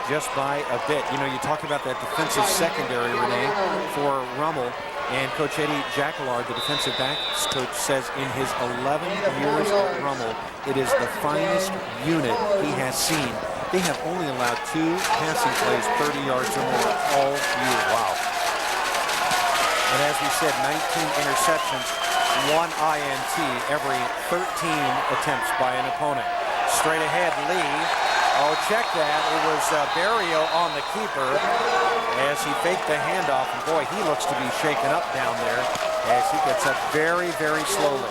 just by a bit. You know, you talk about that defensive secondary, Renee, for Rummel. And Coach Eddie Jacquelard, the defensive backs coach, says in his 11 years at Rummel, it is the finest unit he has seen. They have only allowed 2 passing plays 30 yards or more all year. Wow. And as we said, 19 interceptions, 1 INT every 13 attempts by an opponent. Straight ahead, Lee. Oh, check that. It was Barrio on the keeper as he faked the handoff. And boy, he looks to be shaken up down there as he gets up very, very slowly.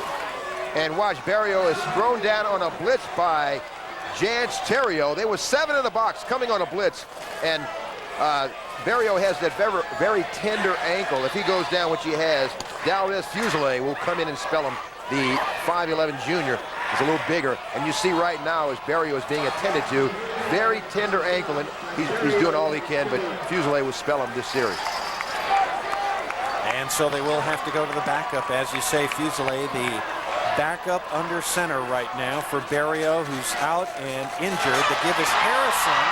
And watch, Barrio is thrown down on a blitz by Jance Terrio. There was 7 in the box coming on a blitz. And Barrio has that very, very tender ankle. If he goes down, which he has, Dalvis Fuselier will come in and spell him. The 5'11 junior is a little bigger, and you see right now as Barrio is being attended to, very tender ankle, and he's doing all he can, but Fuselier will spell him this series. And so they will have to go to the backup, as you say, Fuselier, the backup under center right now for Barrio, who's out and injured. The give is Harrison.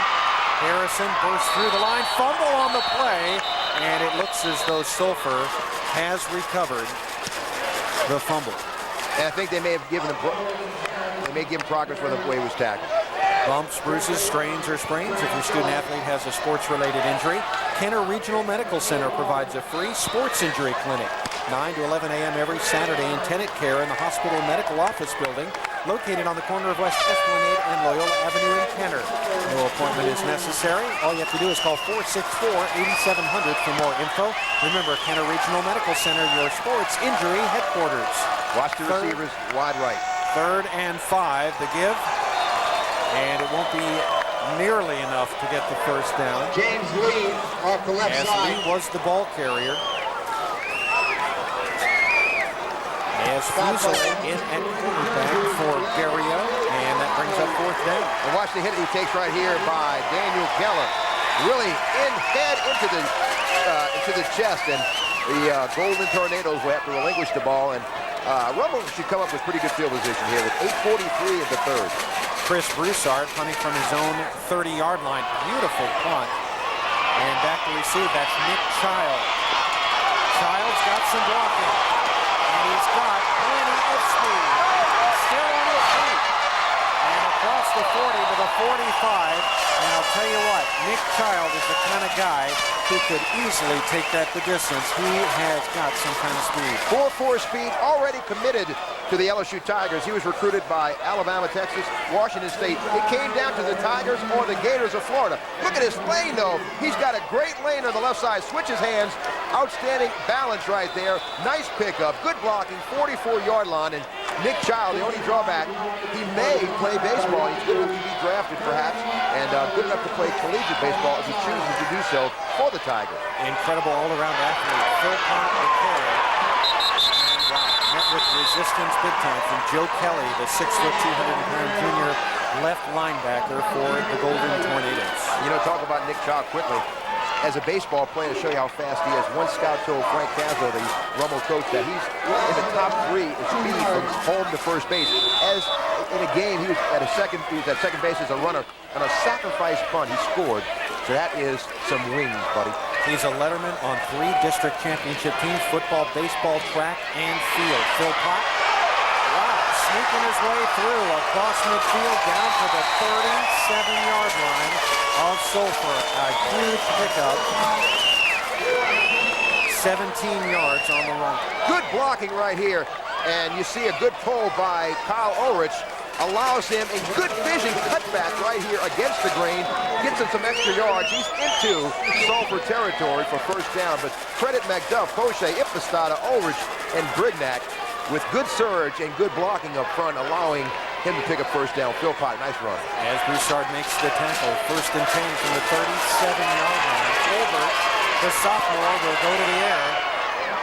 Harrison bursts through the line, fumble on the play, and it looks as though Sulphur has recovered the fumble. And I think they may have given him progress with the way he was tackled. Bumps, bruises, strains, or sprains. If your student athlete has a sports-related injury, Kenner Regional Medical Center provides a free sports injury clinic, 9 to 11 a.m. every Saturday in tenant care in the hospital medical office building, located on the corner of West Esplanade and Loyola Avenue in Kenner. No appointment is necessary. All you have to do is call 464-8700 for more info. Remember, Kenner Regional Medical Center, your sports injury headquarters. Watch the receivers wide right. 3rd and 5, the give. And it won't be nearly enough to get the first down. James Lee off the left as side. Lee was the ball carrier. As Fuselier in at quarterback for Barrio, and that brings up 4th down. And watch the hit he takes right here by Daniel Keller. Really head into the chest, and the Golden Tornadoes will have to relinquish the ball, and Rummel should come up with pretty good field position here with 8:43 of the 3rd. Chris Broussard punting from his own 30-yard line. Beautiful punt. And back to receive, that's Nick Child. Child's got some blocking. And he's got plenty of speed. Still on his feet. And across the 40 to the 45. And I'll tell you what, Nick Child is the kind of guy who could easily take that the distance. He has got some kind of speed. 4.4 speed, already committed to the LSU Tigers. He was recruited by Alabama, Texas, Washington State. It came down to the Tigers or the Gators of Florida. Look at his lane, though. He's got a great lane on the left side. Switches hands. Outstanding balance right there. Nice pickup. Good blocking. 44-yard line. And Nick Child, the only drawback, he may play baseball. He's going to be drafted, perhaps, and good enough to play collegiate baseball if he chooses to do so for the Tigers. Incredible all-around athlete. Philpott McCary. Met with resistance big time from Joe Kelly, the 6'2", 200-pound junior left linebacker for the Golden Tornadoes. You know, talk about Nick Child quickly. As a baseball player, to show you how fast he is, one scout told Frank Cazzo, the Rummel coach, that he's in the top 3 in speed from home to first base. As in a game, he was at second base as a runner. On a sacrifice punt, he scored. So That is some wings, buddy. He's a letterman on 3 district championship teams, football, baseball, track, and field. Philpott, wow, sneaking his way through across midfield down to the 37-yard line of Sulphur. A huge pickup. 17 yards on the run. Good blocking right here, and you see a good pull by Kyle Ulrich. Allows him a good vision cutback right here against the grain. Gets him some extra yards. He's into Sulphur territory for first down, but credit McDuff, Poche, Ipostata, Ulrich, and Brignac with good surge and good blocking up front, allowing him to pick up first down. Philpott, nice run. As Broussard makes the tackle, 1st and 10 from the 37-yard line. Over, the sophomore will go to the air,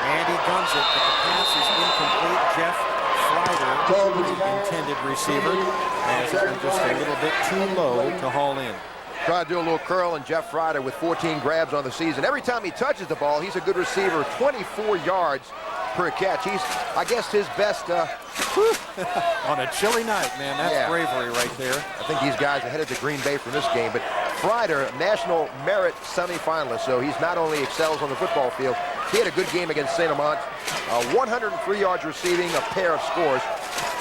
and he guns it, but the pass is incomplete. Jeff Frider, the intended receiver, as it was just a little bit too low to haul in. Try to do a little curl, and Jeff Frider with 14 grabs on the season. Every time he touches the ball, he's a good receiver. 24 yards per catch. He's, I guess, his best. On a chilly night, man. That's bravery right there. I think these guys are headed to Green Bay for this game. But Frider, national merit semifinalist, so he's not only excels on the football field, he had a good game against St. Amant. 103 yards receiving, a pair of scores.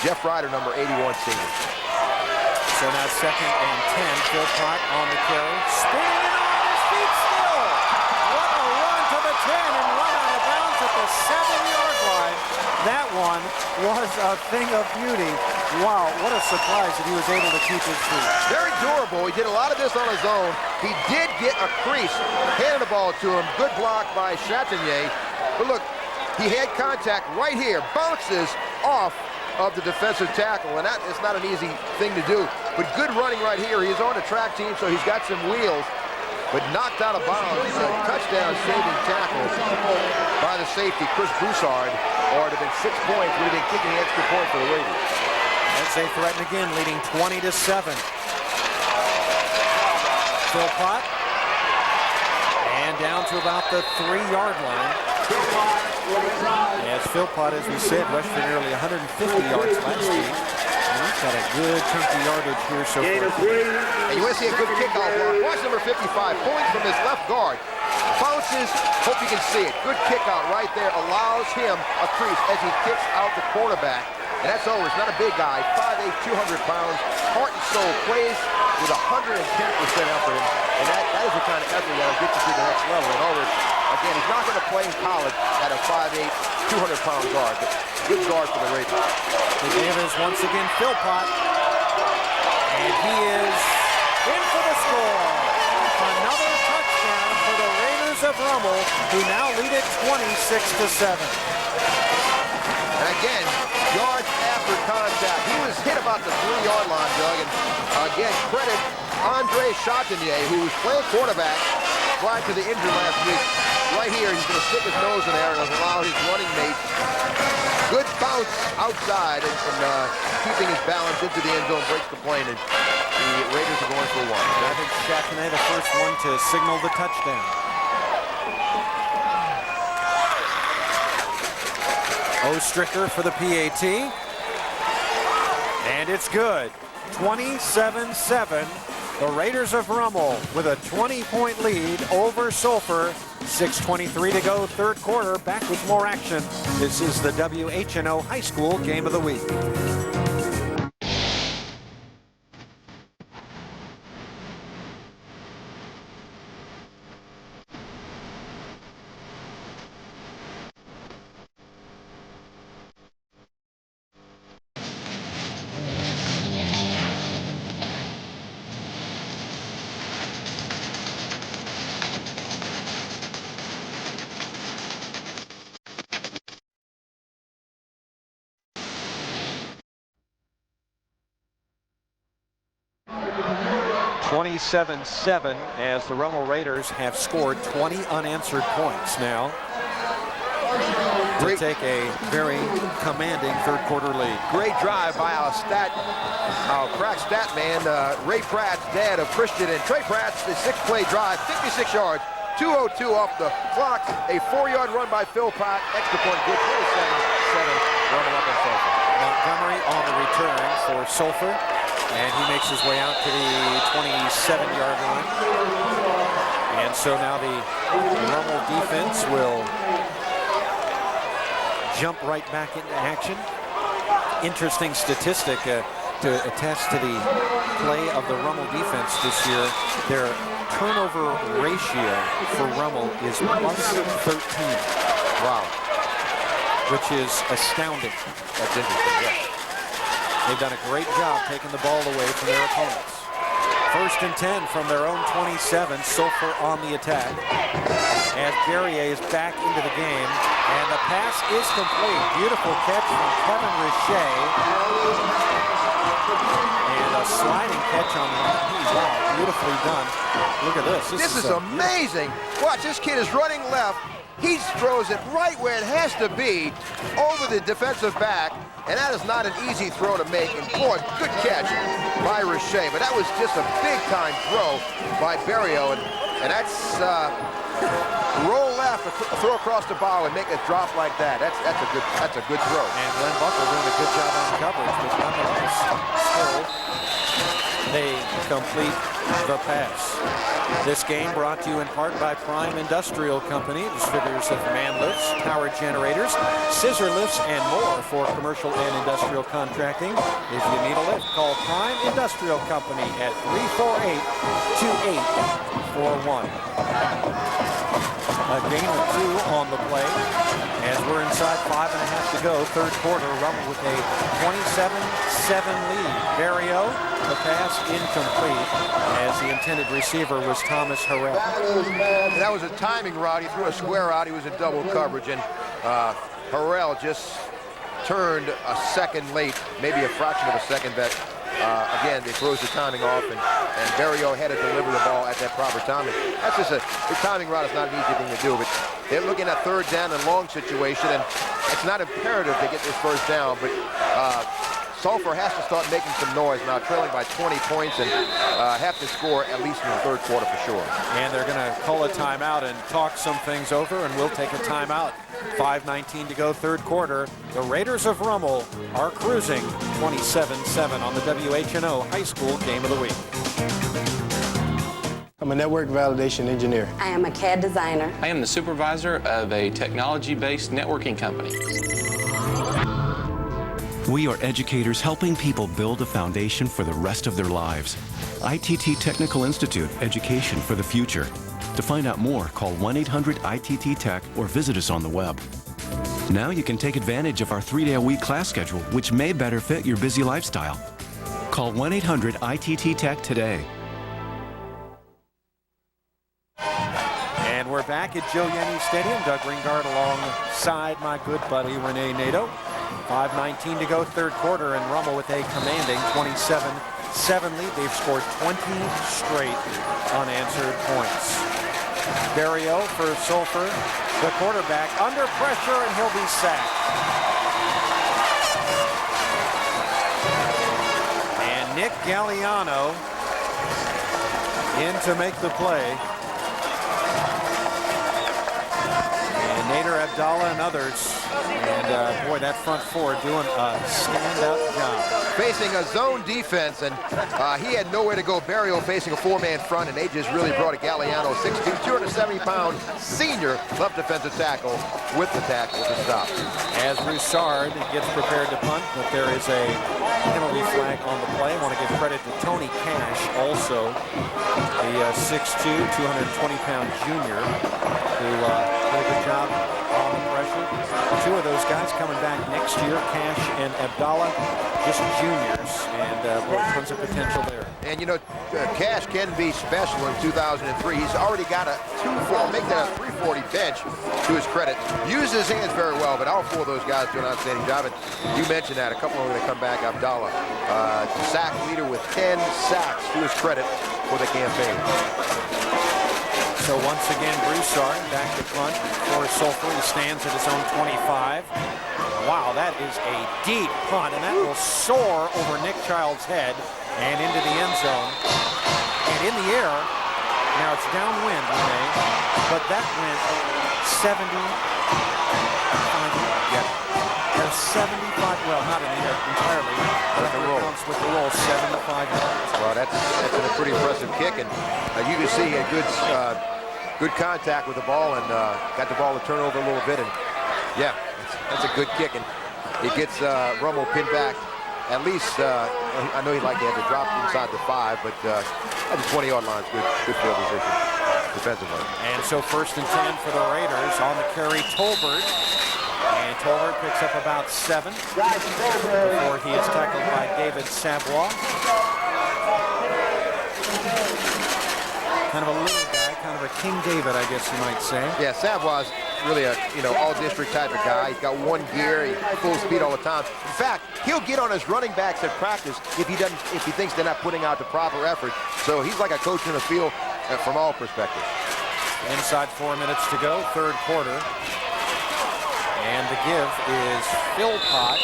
Jeff Frider, number 81 senior. So now 2nd and 10. Philpott on the carry. Spinning it on his feet still. What a run to the 10 and run out of bounds at the 7-yard line. That one was a thing of beauty. Wow, what a surprise that he was able to keep his feet. Very durable. He did a lot of this on his own. He did get a crease. Handed the ball to him. Good block by Chatinier. But look, he had contact right here. Bounces off of the defensive tackle, and that is not an easy thing to do. But good running right here. He's on the track team, so he's got some wheels, but knocked out of bounds. A touchdown saving tackle by the safety, Chris Broussard, or it would have been 6 points. Would have been kicking the extra point for the Raiders. As they threaten again, leading 20-7. Philpott, and down to about the 3-yard line. As Philpott, as we said, rushed for nearly 150 yards last week. And he's got a good chunky yardage here so far. And you want to see a good kickoff block. Watch number 55, pulling from his left guard. Bounces, hope you can see it. Good kick out right there, allows him a crease as he kicks out the quarterback. And that's Ulrich, not a big guy, 5'8", 200 pounds, heart and soul, plays with 110% effort. And that is the kind of effort that'll get you to the next level. And Ulrich, again, he's not going to play in college at a 5'8", 200-pound guard, but good guard for the Raiders. The game is once again Philpott, and he is in for the score. Another touchdown for the Raiders of Rummel, who now lead it 26-7. And again, yards after contact. He was hit about the 3-yard line, Doug. And again, credit Andre Chatinier, who was playing quarterback prior to the injury last week. Right here, he's going to stick his nose in there and allow his running mate good bounce outside and keeping his balance into the end zone, breaks the plane, and the Raiders are going for one. I think Chatinier the first one to signal the touchdown. Ostricker for the PAT. And it's good. 27-7. The Raiders of Rummel with a 20-point lead over Sulphur. 6:23 to go, third quarter. Back with more action. This is the WHNO High School Game of the Week. (27-7) as the Rummel Raiders have scored 20 unanswered points now to take a very commanding third quarter lead. Great drive by our crack stat man, Ray Pratt's dad of Christian, and Trey Pratt's the 6-play drive, 56 yards, 2:02 off the clock, a 4-yard run by Philpott, extra point, good, 27-7, Rummel up on Sulphur. Montgomery on the return for Sulphur, and he makes his way out to the 27-yard line. And so now the Rummel defense will jump right back into action. Interesting statistic to attest to the play of the Rummel defense this year. Their turnover ratio for Rummel is +13. Wow. Which is astounding. That's interesting, yeah. They've done a great job taking the ball away from their opponents. 1st and 10 from their own 27. Sulphur on the attack. As Guerrier is back into the game. And the pass is complete. Beautiful catch from Kevin Richey. And a sliding catch on Ron. Wow, beautifully done. Look at this. This is amazing. Watch, this kid is running left. He throws it right where it has to be, over the defensive back, and that is not an easy throw to make. And boy, good catch by Richey, but that was just a big-time throw by Berrio, and that's roll left, throw across the bow, and make it drop like that. That's a good throw. And Glenn Buckle doing a good job on coverage, but nonetheless, still they complete the pass. This game brought to you in part by Prime Industrial Company, distributors of man lifts, power generators, scissor lifts, and more for commercial and industrial contracting. If you need a lift, call Prime Industrial Company at 348-2841. A gain of 2 on the play. As we're inside 5.5 to go, third quarter, Rummel with a 27-7 lead. Berrio, the pass incomplete, as the intended receiver was Thomas Harrell. That was a timing route. He threw a square out. He was in double coverage, and Harrell just turned a second late, maybe a fraction of a second, that again, it throws the timing off, and Berrio had to deliver the ball at that proper timing. That's just the timing route is not an easy thing to do, but they're looking at third down and long situation, and it's not imperative to get this first down, but Sulphur has to start making some noise now, trailing by 20 points, and have to score at least in the third quarter for sure. And they're going to call a timeout and talk some things over, and we'll take a timeout. 5:19 to go, third quarter. The Raiders of Rummel are cruising 27-7 on the WHNO High School Game of the Week. I'm a network validation engineer. I am a CAD designer. I am the supervisor of a technology-based networking company. We are educators helping people build a foundation for the rest of their lives. ITT Technical Institute, education for the future. To find out more, call 1-800-ITT-TECH or visit us on the web. Now you can take advantage of our 3-day-a-week class schedule, which may better fit your busy lifestyle. Call 1-800-ITT-TECH today. And we're back at Joe Yenny Stadium. Doug Ringard alongside my good buddy Renee Nato. 5:19 to go, third quarter, and Rummel with a commanding 27-7 lead. They've scored 20 straight unanswered points. Berrio for Sulphur, the quarterback, under pressure, and he'll be sacked. And Nick Galliano in to make the play. And Nader Abdallah and others. And boy, that front four doing a standout job. Facing a zone defense, and he had nowhere to go. Berrio facing a four-man front, and they just really brought a Galliano, 6'2", 270-pound senior left defensive tackle with the tackle to stop. As Broussard gets prepared to punt, but there is a penalty flag on the play. I want to give credit to Tony Cash, also the 6'2", 220-pound junior, who did a good job on the pressure. Two of those guys coming back next year, Cash and Abdallah, just juniors, and tons of potential there. And you know, Cash can be special in 2003. He's already got a 240, make that a 340 bench to his credit. Uses his hands very well, but all four of those guys do an outstanding job. And you mentioned that. A couple of them are going to come back. Abdallah, sack leader with 10 sacks to his credit for the campaign. So once again, Broussard back to front for Sulphur. He stands at his own 25. Wow, that is a deep punt, and that will soar over Nick Child's head and into the end zone. And in the air, now it's downwind, Renee, but that went 75. Yeah, 75. Well, not in the air entirely, but the roll comes with the roll 75 yards. Well, that's a pretty impressive kick, and you can see a good good contact with the ball and got the ball to turn over a little bit. And yeah, that's a good kick. And it gets Rummel pinned back. At least, I know he'd like to have to drop inside the 5, but at the 20-yard line, good field position defensively. And so 1st and 10 for the Raiders. On the carry, Tolbert. And Tolbert picks up about 7 before he is tackled by David Savoie. Kind of a little guy, kind of a King David, I guess you might say. Yeah, Savoie's really a all-district type of guy. He's got one gear, he's full speed all the time. In fact, he'll get on his running backs at practice if he thinks they're not putting out the proper effort. So he's like a coach in the field from all perspectives. Inside 4 minutes to go, 3rd quarter. And the give is Philpott.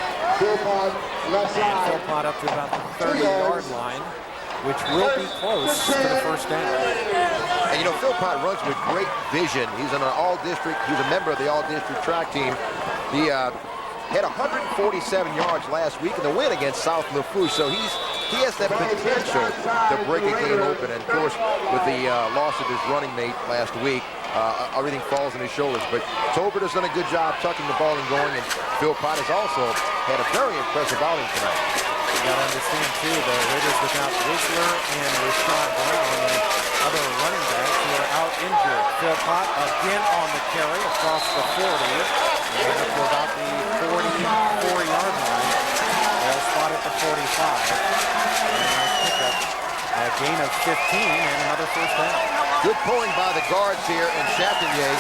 And Philpott up to about the 30-yard line, which will be close to the 1st down. And you know, Philpott runs with great vision. He's on an all-district, he's a member of the all-district track team. He had 147 yards last week in the win against South Lafourche, so he has that potential to break a game open. And of course, with the loss of his running mate last week, everything falls on his shoulders. But Tolbert has done a good job tucking the ball and going, and Philpott has also had a very impressive outing tonight. You got to understand, too, the Raiders without Whistler and Rashad Brown and other running backs who are out injured. Philpott again on the carry across the 40 and up to about the 44-yard line. They'll spot at the 45. And a pickup, a gain of 15 and another 1st down. Good pulling by the guards here, and Chatinier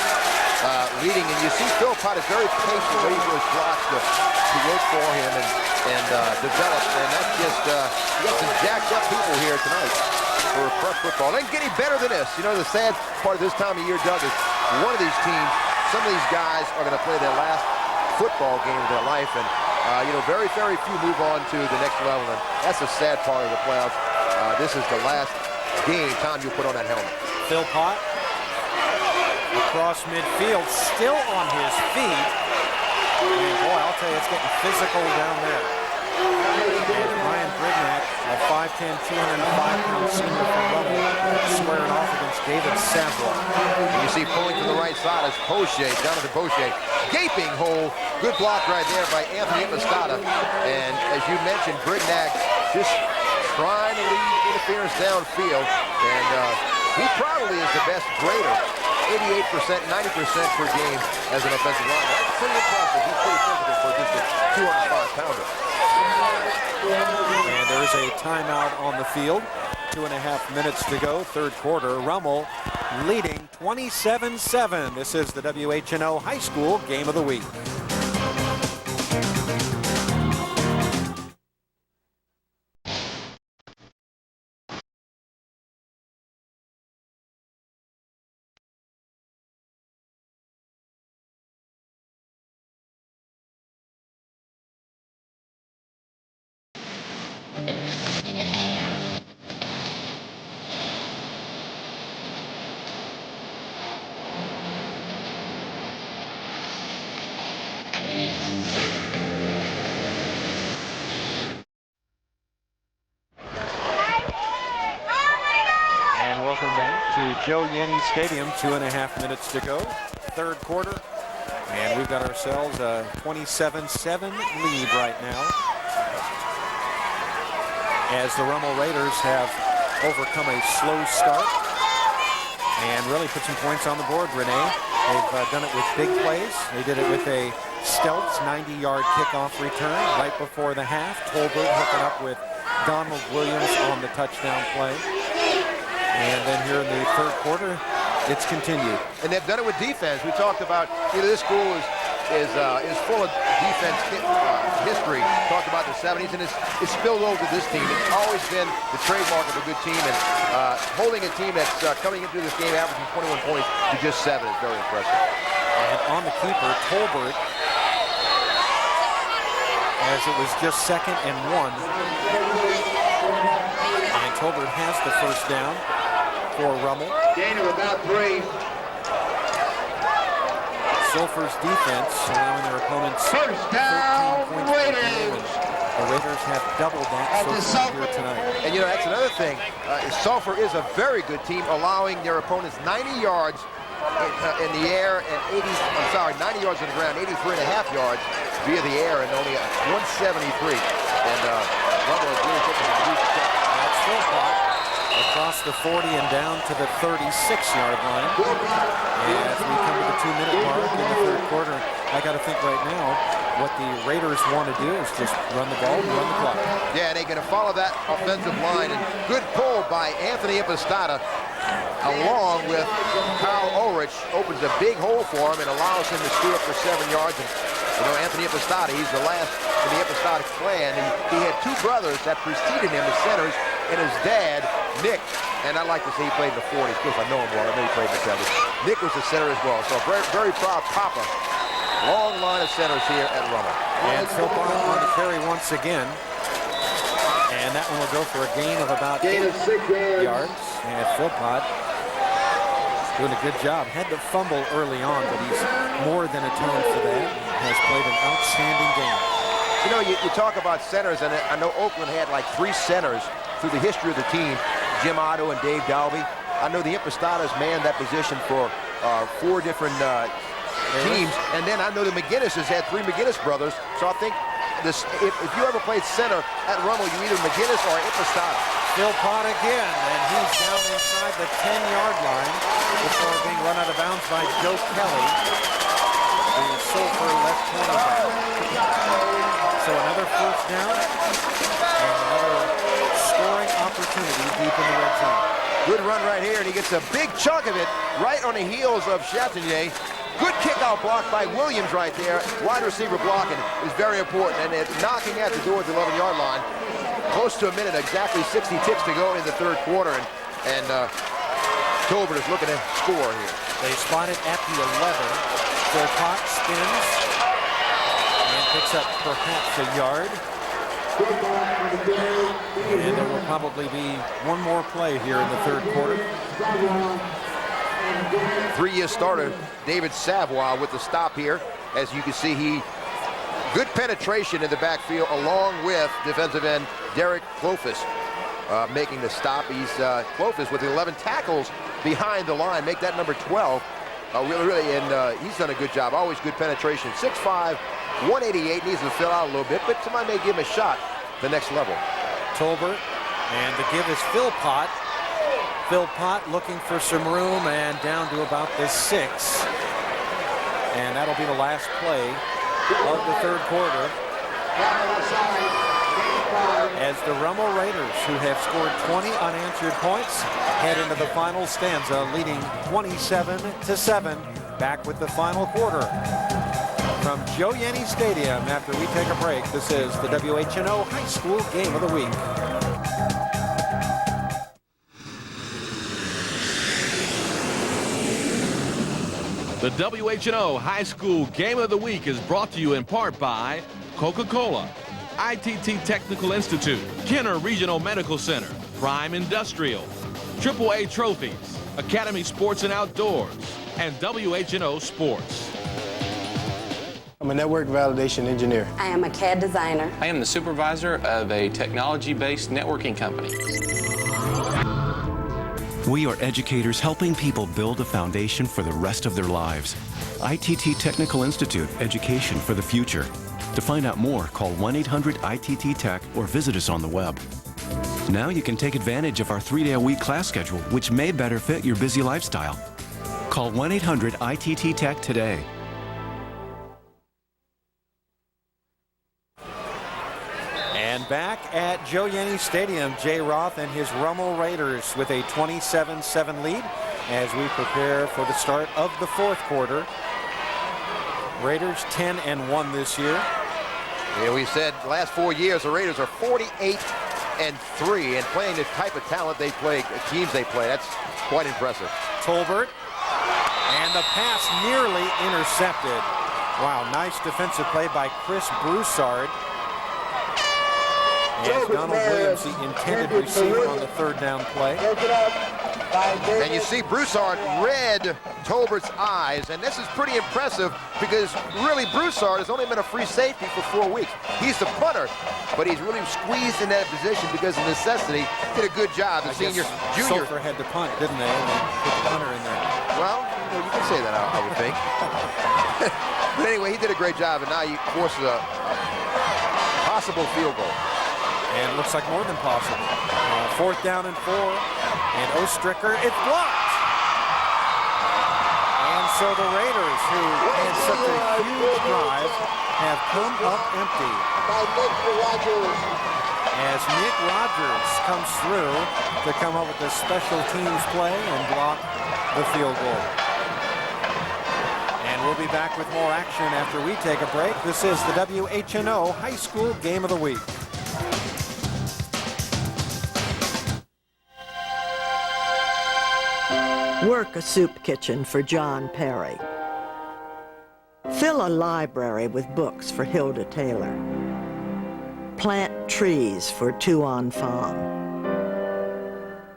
leading. And you see Philpott is very patient waiting for his blocks to work for him and develop. And that's just, you got some jacked up people here tonight for prep football. They can get any better than this. You know, the sad part of this time of year, Doug, is one of these teams, some of these guys are going to play their last football game of their life. And, you know, very, very few move on to the next level. And that's a sad part of the playoffs. This is the last game time you put on that helmet. Philpott across midfield, still on his feet. And boy, I'll tell you, it's getting physical down there. And Ryan Brignac, a 5'10", 205-pound senior from Rummel, squaring off against David Savoie. And you see pulling from the right side is Poche, down to the Poche. Gaping hole, good block right there by Anthony Impostata. And as you mentioned, Brignac just trying to lead interference downfield. And he probably is the best grader. 88%, 90% per game as an offensive lineman. That's pretty impressive. He's pretty physical for just a 205-pounder. And there is a timeout on the field. 2.5 minutes to go, 3rd quarter. Rummel leading 27-7. This is the WHNO High School Game of the Week. Joe Yanni Stadium, 2.5 minutes to go, 3rd quarter, and we've got ourselves a 27-7 lead right now as the Rummel Raiders have overcome a slow start and really put some points on the board, Renee. They've done it with big plays. They did it with a Stelz 90-yard kickoff return right before the half. Tolbert hooking up with Donald Williams on the touchdown play. And then here in the 3rd quarter, it's continued. And they've done it with defense. We talked about, you know, this school is full of defense history. Talked about the 70s, and it's spilled over to this team. It's always been the trademark of a good team, and holding a team that's coming into this game averaging 21 points to just 7 is very impressive. And on the keeper, Tolbert, as it was just 2nd and 1. And Tolbert has the 1st down for Rummel. Gain of about 3. Sulphur's defense allowing their opponents 1st down, Raiders. The Raiders have doubled that so far here tonight. And, you know, that's another thing. Sulphur is a very good team, allowing their opponents 90 yards in the air and 90 yards on the ground, 83.5 yards via the air, and only 173. And Rummel is really taking a huge step. That's Sulphur across the 40 and down to the 36-yard line. As we come to the 2-minute mark in the third quarter, I got to think right now what the Raiders want to do is just run the ball and run the clock. Yeah, they're going to follow that offensive line, and good pull by Anthony Impostata along with Kyle Ulrich opens a big hole for him and allows him to steal for 7 yards. And you know, Anthony Impostata, he's the last in the Impostata clan. He had two brothers that preceded him as centers, and his dad, Nick, and I like to say he played in the 40s because I know him well. I know he played in the 70s. Nick was the center as well, so very, very proud Papa. Long line of centers here at Rummel. And Sulphur on the carry once again. And that one will go for a gain of about 8 yards. And Philpott doing a good job. Had to fumble early on, but he's more than atoned for that. Has played an outstanding game. You know, you talk about centers, and I know Oakland had like 3 centers through the history of the team, Jim Otto and Dave Dalby. I know the Impostatas manned that position for 4 different teams, and then I know the McGinnises had 3 McGinnis brothers, so I think this, if you ever played center at Rummel, you either McGinnis or Impostata. Philpott again, and he's down inside the 10-yard line before being run out of bounds by Joe Kelly, the Sulphur left cornerback. So another first down and another scoring opportunity deep in the red zone. Good run right here, and he gets a big chunk of it right on the heels of Chatinier. Good kickout block by Williams right there. Wide receiver blocking is very important, and it's knocking at the door at the 11-yard line. Close to a minute, exactly 60 ticks to go in the third quarter, and Tolbert is looking to score here. They spot it at the 11. Philpott spins and picks up perhaps a yard. And there will probably be one more play here in the third quarter. 3-year starter David Savoy with the stop here. As you can see, good penetration in the backfield along with defensive end Derek Clofus making the stop. He's Clofus with 11 tackles behind the line, make that number 12. Really, and he's done a good job. Always good penetration. 6'5", 188, needs to fill out a little bit, but somebody may give him a shot the next level. Tolbert, and the give is Philpott. Philpott looking for some room and down to about the 6. And that'll be the last play of the third quarter. As the Rummel Raiders, who have scored 20 unanswered points, head into the final stanza, leading 27-7. Back with the final quarter. From Joe Yenny Stadium, after we take a break, this is the WHNO High School Game of the Week. The WHNO High School Game of the Week is brought to you in part by Coca-Cola, ITT Technical Institute, Kenner Regional Medical Center, Prime Industrial, AAA Trophies, Academy Sports and Outdoors, and WHNO Sports. I'm a network validation engineer. I am a CAD designer. I am the supervisor of a technology-based networking company. We are educators helping people build a foundation for the rest of their lives. ITT Technical Institute, education for the future. To find out more, call 1-800-ITT-TECH or visit us on the web. Now you can take advantage of our 3-day-a-week class schedule, which may better fit your busy lifestyle. Call 1-800-ITT-TECH today. And back at Joe Yenny Stadium, Jay Roth and his Rummel Raiders with a 27-7 lead as we prepare for the start of the fourth quarter. Raiders 10-1 this year. Yeah, we said last 4 years the Raiders are 48-3, and playing the type of talent they play, teams they play, that's quite impressive. Tolbert, and the pass nearly intercepted. Wow, nice defensive play by Chris Broussard. as Donald Williams, the intended receiver on the third down play. And you see Broussard read Tolbert's eyes, and this is pretty impressive because really Broussard has only been a free safety for 4 weeks. He's the punter, but he's really squeezed in that position because of necessity. Did a good job. The junior. Sulphur had to punt, didn't they? And they put the punter in there. Well, you can say that, I would think. But anyway, he did a great job, and now he forces a possible field goal. And it looks like more than possible. 4th down and 4. And Ostricker, it's blocked. And so the Raiders, who had such a huge drive, have come up empty. As Nick Rogers comes through to come up with a special teams play and block the field goal. And we'll be back with more action after we take a break. This is the WHNO High School Game of the Week. Work a soup kitchen for John Perry. Fill a library with books for Hilda Taylor. Plant trees for Tuan Pham.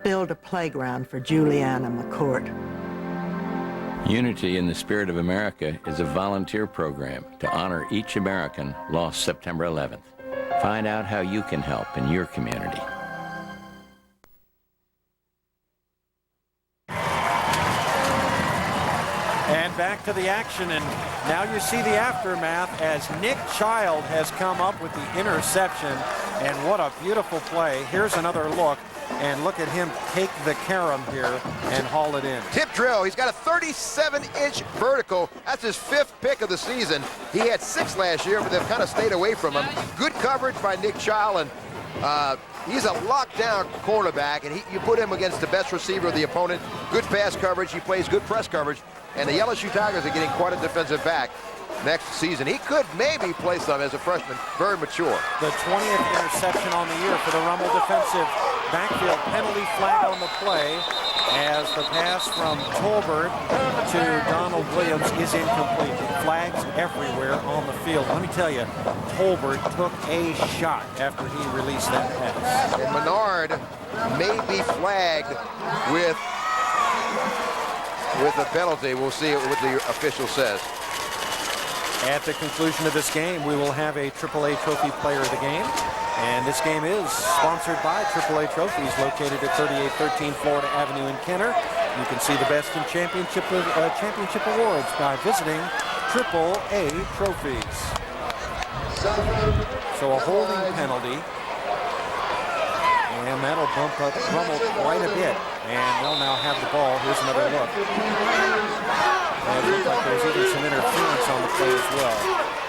Build a playground for Juliana McCourt. Unity in the Spirit of America is a volunteer program to honor each American lost September 11th. Find out how you can help in your community. Back to the action, and now you see the aftermath as Nick Child has come up with the interception, and what a beautiful play. Here's another look, and look at him take the carom here and haul it in. Tip drill, he's got a 37-inch vertical. That's his 5th pick of the season. He had 6 last year, but they've kind of stayed away from him. Good coverage by Nick Child, and he's a lockdown cornerback, and you put him against the best receiver of the opponent. Good pass coverage, he plays good press coverage. And the LSU Tigers are getting quite a defensive back next season. He could maybe play some as a freshman, very mature. The 20th interception on the year for the Rummel defensive backfield. Penalty flag on the play as the pass from Tolbert to Donald Williams is incomplete. Flags everywhere on the field. Let me tell you, Tolbert took a shot after he released that pass. And Menard may be flagged with a penalty. We'll see what the official says. At the conclusion of this game, we will have a AAA Trophy Player of the Game. And this game is sponsored by AAA Trophies, located at 3813 Florida Avenue in Kenner. You can see the best in championship awards by visiting AAA Trophies. So a holding penalty. And that'll bump up Rummel quite a bit. And they'll now have the ball. Here's another look. And it looks like there's even some interference on the play as well.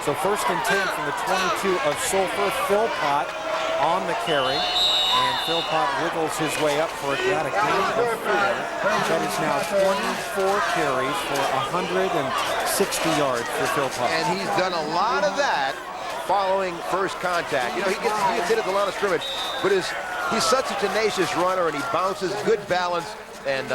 So 1st and 10 from the 22 of Sulphur. Philpott on the carry. And Philpott wiggles his way up for about a gain of 4. That is now 24 carries for 160 yards for Philpott. And he's done a lot of that following first contact. You know, he gets hit at the line of scrimmage, but he's such a tenacious runner, and he bounces, good balance, and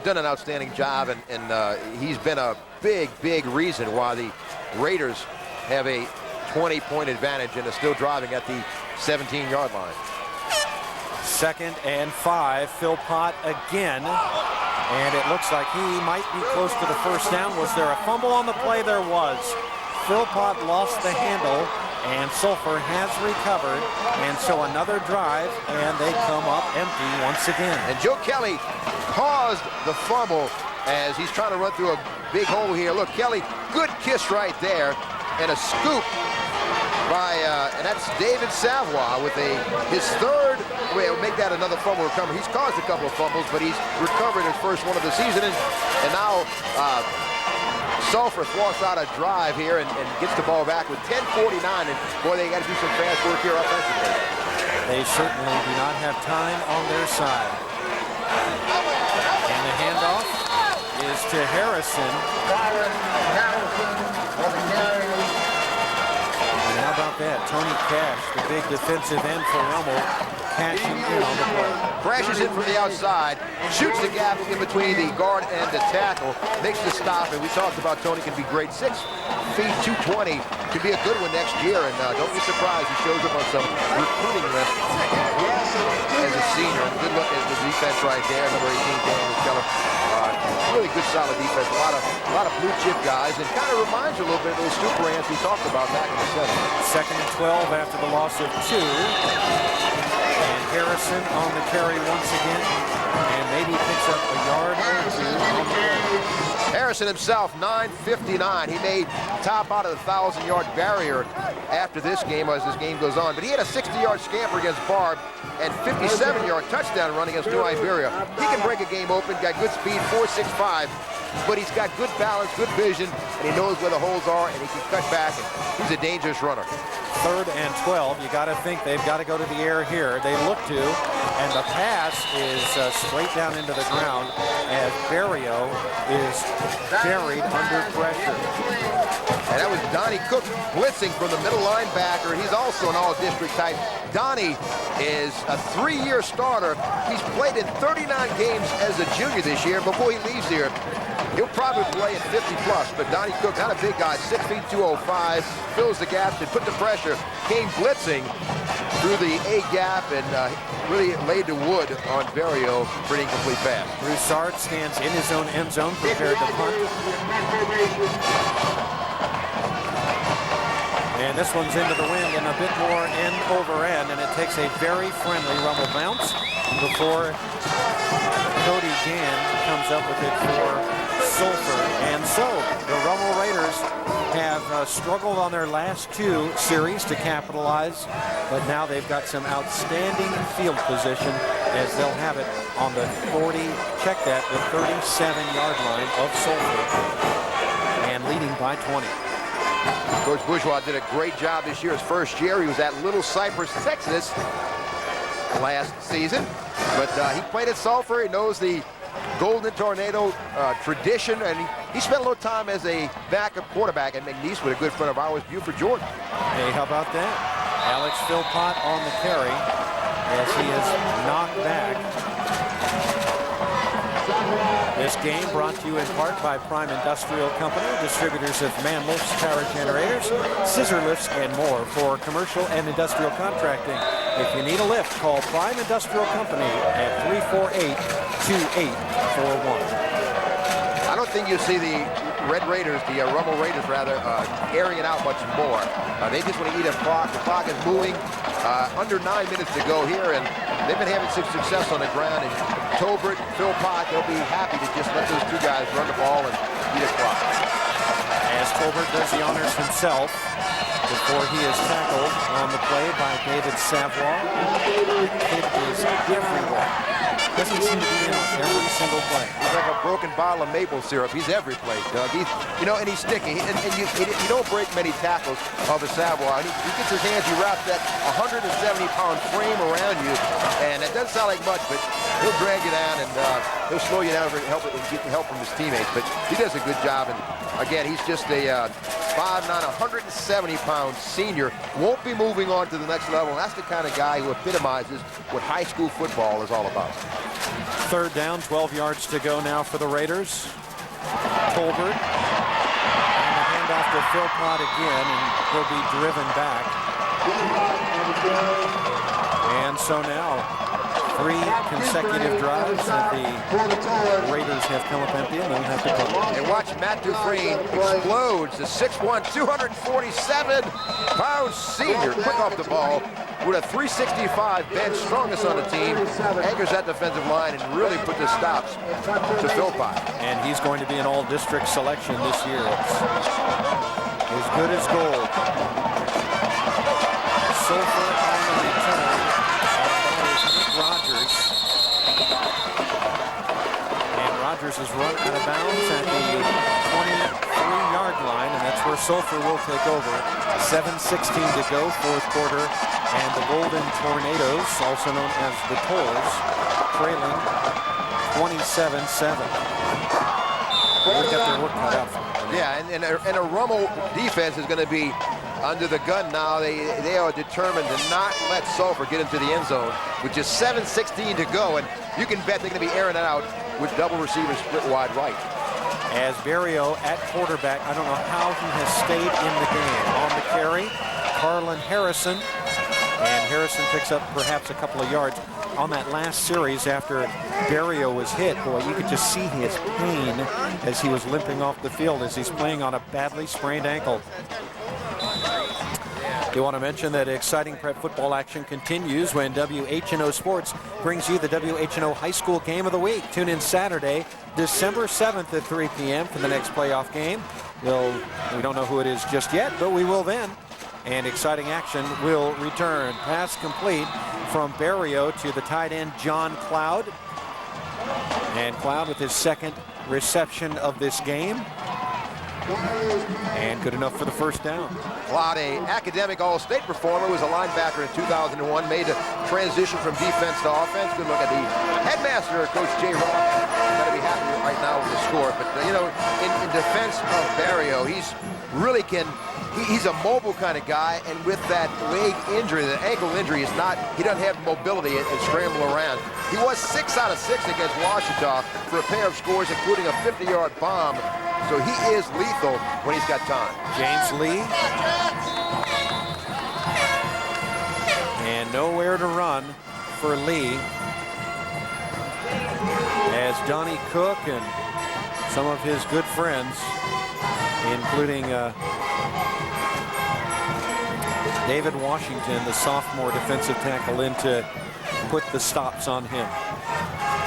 done an outstanding job, and he's been a big reason why the Raiders have a 20-point advantage and are still driving at the 17-yard line. 2nd and 5, Philpott again, and it looks like he might be close to the first down. Was there a fumble on the play? There was. Philpott lost the handle, and Sulphur has recovered, and so another drive, and they come up empty once again. And Joe Kelly caused the fumble as he's trying to run through a big hole here. Look, Kelly, good kiss right there, and a scoop by, and that's David Savoy with his 3rd, well, make that another fumble recovery. He's caused a couple of fumbles, but he's recovered his first one of the season, and now Sulphur thwarts out a drive here and gets the ball back with 10:49, and boy, they got to do some fast work here offensively. They certainly do not have time on their side. And the handoff is to Harrison. And how about that? Tony Cash, the big defensive end for Rummel, cashing in on the play. Crashes in from the outside, shoots the gap in between the guard and the tackle, makes the stop, and we talked about Tony can be great. 6 feet, 220, could be a good one next year, and don't be surprised he shows up on some recruiting list as a senior. And good look at the defense right there, number 18, Daniel Keller. Really good, solid defense. A lot of blue chip guys, and kind of reminds you a little bit of those super ants we talked about back in the 70s. Second and 12 after the loss of 2. And Harrison on the carry once again, and maybe picks up a yard or 2 on the play. Harrison himself, 9:59. He may top out of the 1,000-yard barrier after this game as this game goes on. But he had a 60-yard scamper against Barb and 57-yard touchdown run against New Iberia. He can break a game open, got good speed, 4.65. But he's got good balance, good vision, and he knows where the holes are, and he can cut back, and he's a dangerous runner. 3rd and 12. You got to think they've got to go to the air here. They look to, and the pass is straight down into the ground as Barrio is buried under pressure. And that was Donnie Cook blitzing from the middle linebacker. He's also an all-district type. Donnie is a 3-year starter. He's played in 39 games as a junior this year. Before he leaves here, he'll probably play at 50+, but Donnie Cook, not a big guy, 6 feet 205, fills the gaps and put the pressure, came blitzing through the A gap and really laid the wood on Barrio for an incomplete pass. Broussard stands in his own end zone, prepared to punt. And this one's into the wind and a bit more end over end, and it takes a very friendly Rummel bounce before Cody Gann comes up with it for Sulphur. And so the Rummel Raiders have struggled on their last 2 series to capitalize, but now they've got some outstanding field position as they'll have it on the 40, check that, the 37-yard line of Sulphur, and leading by 20. Coach Bourgeois did a great job this year. His first year, he was at Little Cypress, Texas last season, but he played at Sulphur. He knows the Golden Tornado tradition, and he spent a little time as a backup quarterback at McNeese with a good friend of ours, Buford Jordan. Hey, how about that? Alex Philpott on the carry as he is knocked back. This game brought to you in part by Prime Industrial Company, distributors of man lifts, power generators, scissor lifts, and more for commercial and industrial contracting. If you need a lift, call Prime Industrial Company at 348-2841. I don't think you'll see the Red Raiders, the Rummel Raiders rather, airing it out much more. They just want to eat a clock. The clock is moving. Under 9 minutes to go here, and they've been having some success on the ground. And Tolbert, Philpott, they'll be happy to just let those 2 guys run the ball and eat a clock. As Tolbert does the honors himself before he is tackled on the play by David Savoy. It is everywhere. Doesn't seem to be in on every single play. He's like a broken bottle of maple syrup. He's every place, Doug. He's, and he's sticky. And you don't break many tackles of a Savoy. He gets his hands, he wraps that 170-pound frame around you, and it doesn't sound like much, but he'll drag you down and he'll slow you down and get the help from his teammates. But he does a good job. And again, he's just a 5'9", 170-pound senior. Won't be moving on to the next level. And that's the kind of guy who epitomizes what high school football is all about. 3rd down, 12 yards to go now for the Raiders. Tolbert. And the handoff to Philpott again, and he'll be driven back. And so now, 3 consecutive drives that the Raiders have come up empty and then have to come. And watch Matt Dufresne explodes. The 6'1", 247-pound senior, quick off the ball, with a 365 bench, strongest on the team, anchors that defensive line and really put the stops to Philpott. And he's going to be an all-district selection this year. It's as good as gold. Sulphur on the return. Rogers. And Rogers is run out of bounds at the 23-yard line, and that's where Sulphur will take over. 7:16 to go, 4th quarter. And the Golden Tornadoes, also known as the Tolls, trailing 27-7. They've got their work cut out for them. Yeah, and a Rummel defense is going to be under the gun now. They are determined to not let Sulphur get into the end zone. with just 7:16 to go, and you can bet they're going to be airing it out with double receivers split wide right. As Barrio at quarterback, I don't know how he has stayed in the game. On the carry, Carlin Harrison, and Harrison picks up perhaps a couple of yards. On that last series after Barrio was hit, boy, you could just see his pain as he was limping off the field as he's playing on a badly sprained ankle. You want to mention that exciting prep football action continues when WHNO Sports brings you the WHNO High School Game of the Week. Tune in Saturday, December 7th at 3 p.m. for the next playoff game. We don't know who it is just yet, but we will then. And exciting action will return. Pass complete from Barrio to the tight end, John Cloud. And Cloud with his second reception of this game. And good enough for the first down. Cloud, an academic all-state performer, was a linebacker in 2001, made a transition from defense to offense. Good look at the headmaster, Coach Jay Roth. Got to be happy right now with the score. But, you know, in defense of Barrio, he's a mobile kind of guy, and with that leg injury, the ankle injury, he doesn't have mobility and scramble around. He was 6 out of 6 against Washita for a pair of scores, including a 50-yard bomb. So he is lethal when he's got time. James Lee. And nowhere to run for Lee. As Donnie Cook and some of his good friends, including David Washington, the sophomore defensive tackle, in to put the stops on him.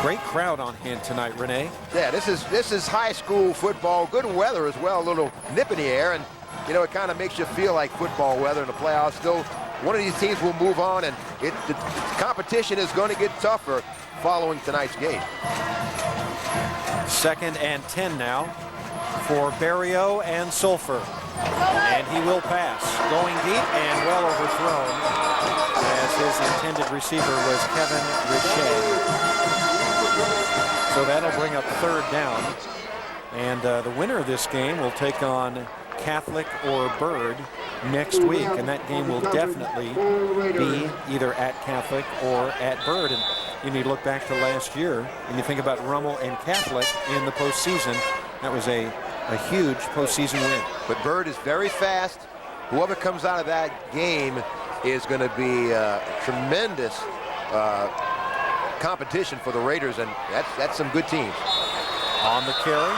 Great crowd on hand tonight, Renee. Yeah, this is high school football. Good weather as well, a little nip in the air, and you know, it kind of makes you feel like football weather in the playoffs. Still, one of these teams will move on, and the competition is going to get tougher following tonight's game. 2nd and 10 now for Barrio and Sulphur. And he will pass, going deep and well overthrown, as his intended receiver was Kevin Richey. So that'll bring up 3rd down. And the winner of this game will take on Catholic or Byrd next week. And that game will definitely be either at Catholic or at Byrd. And you need to look back to last year. When you think about Rummel and Catholic in the postseason, that was a huge postseason win. But Byrd is very fast. Whoever comes out of that game is going to be tremendous competition for the Raiders, and that's some good teams. On the carry,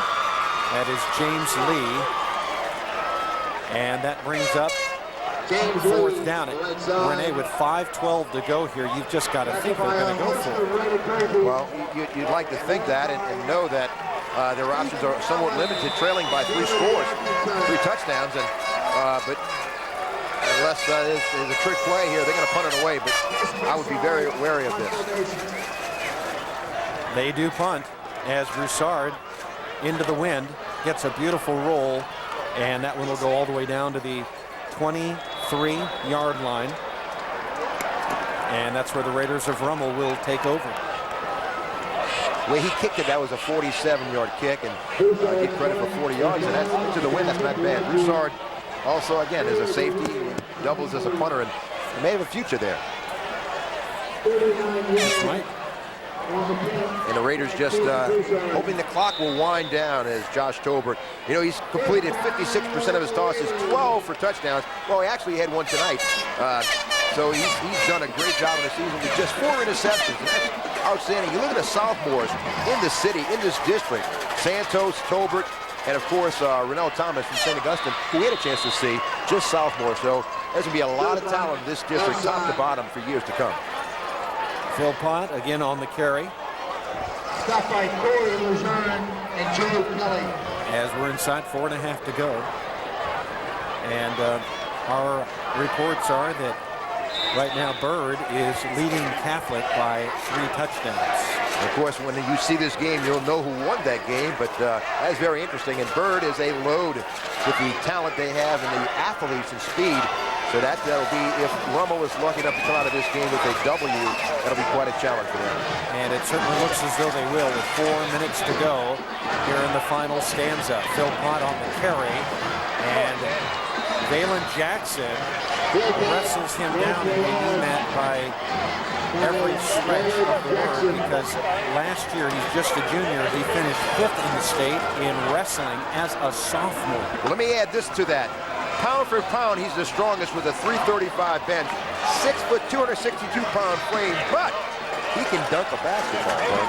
that is James Lee, and that brings up 4th down. Renee, with 5:12 to go here, you've just got to think they're going to go for it. Well, you'd like to think that and know that their options are somewhat limited, trailing by 3 scores, 3 touchdowns, and but unless there's a trick play here, they're going to punt it away, but I would be very wary of this. They do punt as Broussard into the wind gets a beautiful roll, and that one will go all the way down to the 23-yard line, and that's where the Raiders of Rummel will take over. The way he kicked it, that was a 47-yard kick, and get credit for 40 yards, and that's to the wind. That's not bad. Broussard also, again, is a safety, doubles as a punter, and may have a future there. That's right. And the Raiders just hoping the clock will wind down as Josh Tolbert. You know, he's completed 56% of his tosses, 12 for touchdowns. Well, he actually had one tonight. So he's done a great job in the season with just 4 interceptions. And that's outstanding. You look at the sophomores in the city, in this district. Santos, Tolbert, and of course, Rennell Thomas from St. Augustine, who we had a chance to see, just sophomore. So there's going to be a lot of talent in this district, top to bottom, for years to come. Philpott again on the carry. Stopped by Corey Luzerne and Joe Kelly. As we're inside 4.5 to go. And our reports are that right now Byrd is leading Catholic by 3 touchdowns. Of course, when you see this game, you'll know who won that game, but that is very interesting. And Byrd is a load with the talent they have and the athletes and speed. So that'll be, if Rummel is lucky enough to come out of this game with a W, that'll be quite a challenge for them. And it certainly looks as though they will with 4 minutes to go here in the final stanza. Philpott on the carry, and Valen Jackson wrestles him down, and we mean that by every stretch of the word, because last year, he's just a junior, he finished 5th in the state in wrestling as a sophomore. Well, let me add this to that. Pound for pound, he's the strongest with a 335 bench, 6 foot, 262-pound frame, but he can dunk a basketball, bro.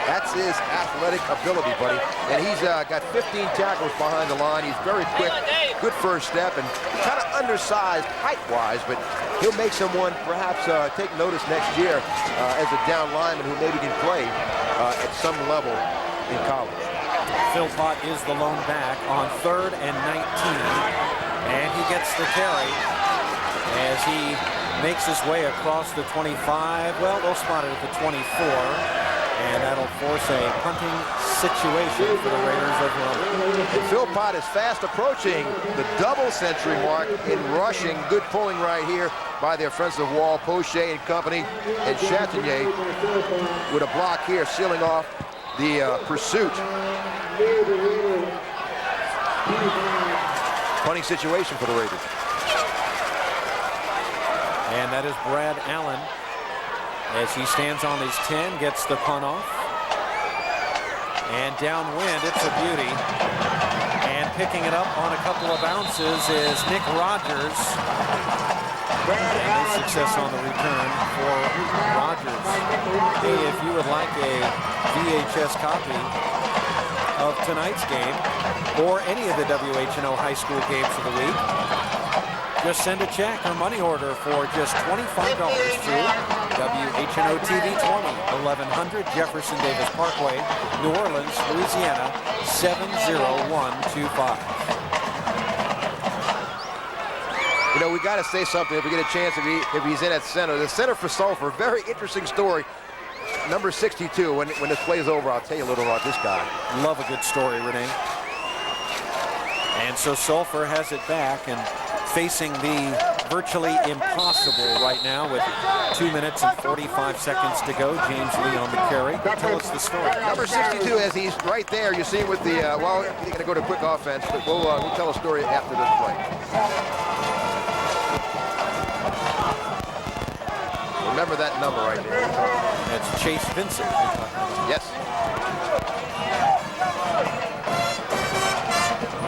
That's his athletic ability, buddy. And he's got 15 tackles behind the line. He's very quick, good first step, and kind of undersized height-wise, but he'll make someone perhaps take notice next year as a down lineman who maybe can play at some level in college. Philpott is the lone back on 3rd and 19, and he gets the carry as he makes his way across the 25. Well, they'll spot it at the 24, and that'll force a punting situation for the Raiders of Rummel. Philpott is fast approaching the double century mark in rushing. Good pulling right here by the offensive wall. Poche and company, and Chatinier with a block here, sealing off the pursuit. Punting situation for the Raiders. And that is Brad Allen as he stands on his 10, gets the punt off. And downwind, it's a beauty. And picking it up on a couple of bounces is Nick Rogers. And no success on the return for Rogers. Hey, if you would like a VHS copy of tonight's game or any of the WHNO high school games of the week, just send a check or money order for just $25 to WHNO TV 20, 1100 Jefferson Davis Parkway, New Orleans, Louisiana, 70125. You know, we got to say something if we get a chance, if he's in at center. The center for Sulphur, very interesting story. Number 62, when this play's over, I'll tell you a little about this guy. Love a good story, Renee. And so Sulphur has it back and facing the virtually impossible right now with 2 minutes and 45 seconds to go. James Lee on the carry. Tell us the story. Number 62, as he's right there, you see with the, well, he's going to go to quick offense, but we'll tell a story after this play. Remember that number right there. That's Chase Vincent. Yes.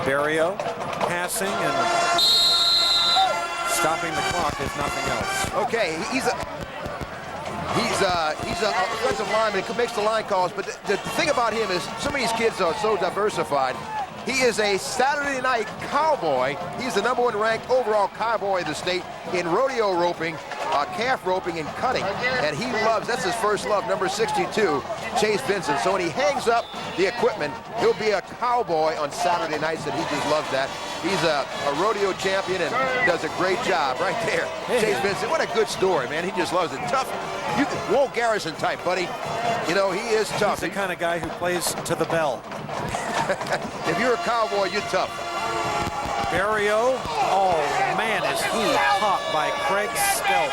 Barrio passing and stopping the clock is nothing else. Okay, he's an offensive lineman who makes the line calls, but the thing about him is some of these kids are so diversified. He is a Saturday night cowboy. He's the #1 ranked overall cowboy in the state in rodeo roping, calf roping, and cutting. And he loves, that's his first love, number 62, Chase Vincent. So when he hangs up the equipment, he'll be a cowboy on Saturday nights, and he just loves that. He's a rodeo champion and does a great job right there. Chase Vincent, what a good story, man. He just loves it. Tough, Walt Garrison type, buddy. You know, he is tough. He's the kind of guy who plays to the bell. If you're a cowboy, you're tough. Barrio, oh man, is he caught by Craig Stelz.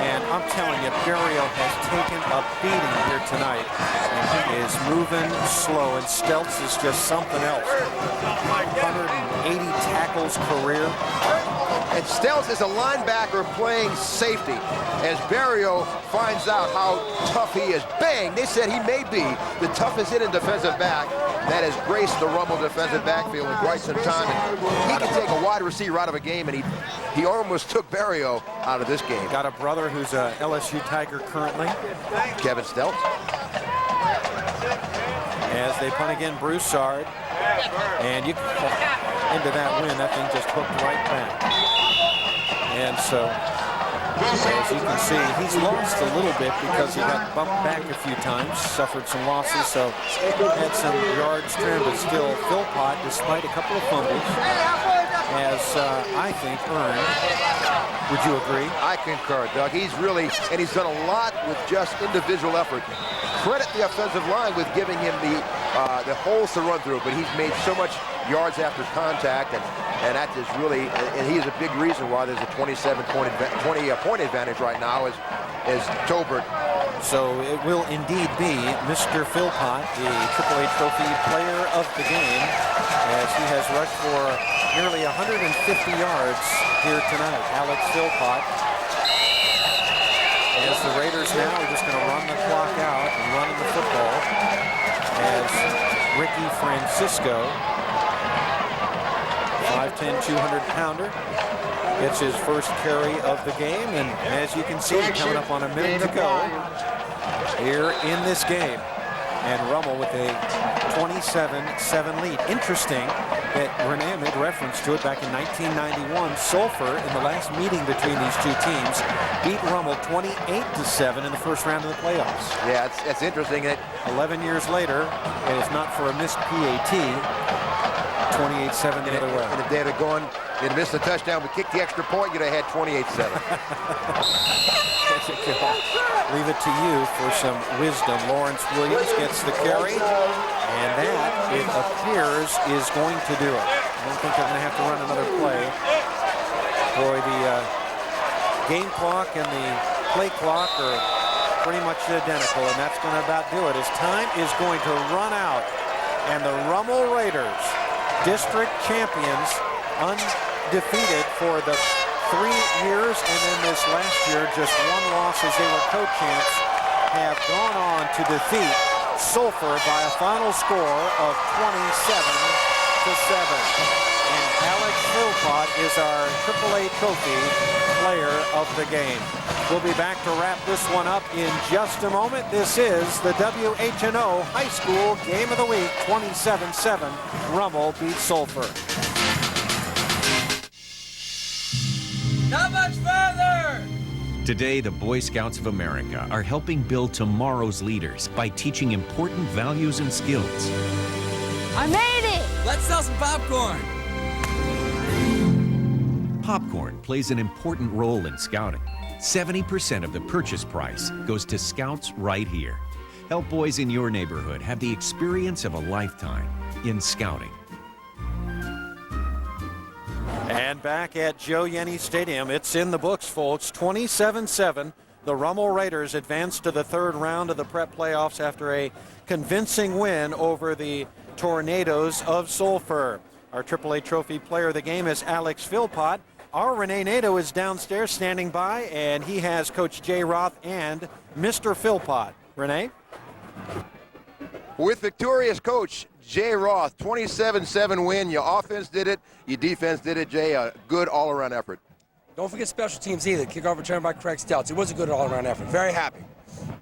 And I'm telling you, Barrio has taken a beating here tonight. And he is moving slow, and Stelz is just something else. 180 tackles career. And Stelz is a linebacker playing safety. As Barrio finds out how tough he is. Bang! They said he may be the toughest hitting defensive back that has graced the Rummel defensive backfield in quite some time. And he can take a wide receiver out of a game, and he almost took Barrio out of this game. Got a brother who's a LSU Tiger currently. Kevin Stelz. As they punt again, Broussard. And you into that win, that thing just hooked right back. And so, as you can see, he's lost a little bit because he got bumped back a few times, suffered some losses, so had some yards trimmed, but still Philpott, despite a couple of fumbles, has, I think, earned. Would you agree? I concur, Doug. He's really, and he's done a lot with just individual effort. Credit the offensive line with giving him the holes to run through, but he's made so much yards after contact, and that is really, and he is a big reason why there's a 20-point advantage right now as Tolbert So it will indeed be Mr. Philpott, the AAA Trophy Player of the Game, as he has rushed for nearly 150 yards here tonight. Alex Philpott. As the Raiders now are just going to run the clock out and run the football as Ricky Francisco, 5'10", 200-pounder, gets his first carry of the game. And as you can see, coming up on a minute to go here in this game. And Rummel with a 27-7 lead. Interesting that Renee made reference to it back in 1991. Sulphur, in the last meeting between these two teams, beat Rummel 28-7 in the first round of the playoffs. Yeah, it's interesting that 11 years later, and if not for a missed PAT, 28-7 the other way. And if they had gone, you'd missed the touchdown, but kicked the extra point, you'd have had 28-7. Leave it to you for some wisdom. Lawrence Williams gets the carry, and that, it appears, is going to do it. I don't think they're going to have to run another play. Boy, the game clock and the play clock are pretty much identical, and that's going to about do it. As time is going to run out, and the Rummel Raiders, district champions, undefeated for the 3 years, and then this last year just one loss as they were co-champs, have gone on to defeat Sulphur by a final score of 27-7. And Alex Philpott is our AAA Trophy Player of the Game. We'll be back to wrap this one up in just a moment. This is the WHNO High School Game of the Week. 27-7, Rummel beats Sulphur. Not much further! Today, the Boy Scouts of America are helping build tomorrow's leaders by teaching important values and skills. I made it! Let's sell some popcorn. Popcorn plays an important role in scouting. 70% of the purchase price goes to Scouts right here. Help boys in your neighborhood have the experience of a lifetime in scouting. And back at Joe Yenny Stadium, it's in the books, folks. 27-7. The Rummel Raiders advance to the third round of the prep playoffs after a convincing win over the Tornadoes of Sulphur. Our AAA Trophy Player of the Game is Alex Philpott. Our Renee Nato is downstairs standing by, and he has Coach Jay Roth and Mr. Philpott. Renee? With victorious coach Jay Roth, 27-7 win. Your offense did it, your defense did it, Jay. A good all-around effort. Don't forget special teams either. Kickoff return by Craig Stelz. It was a good all-around effort. Very happy.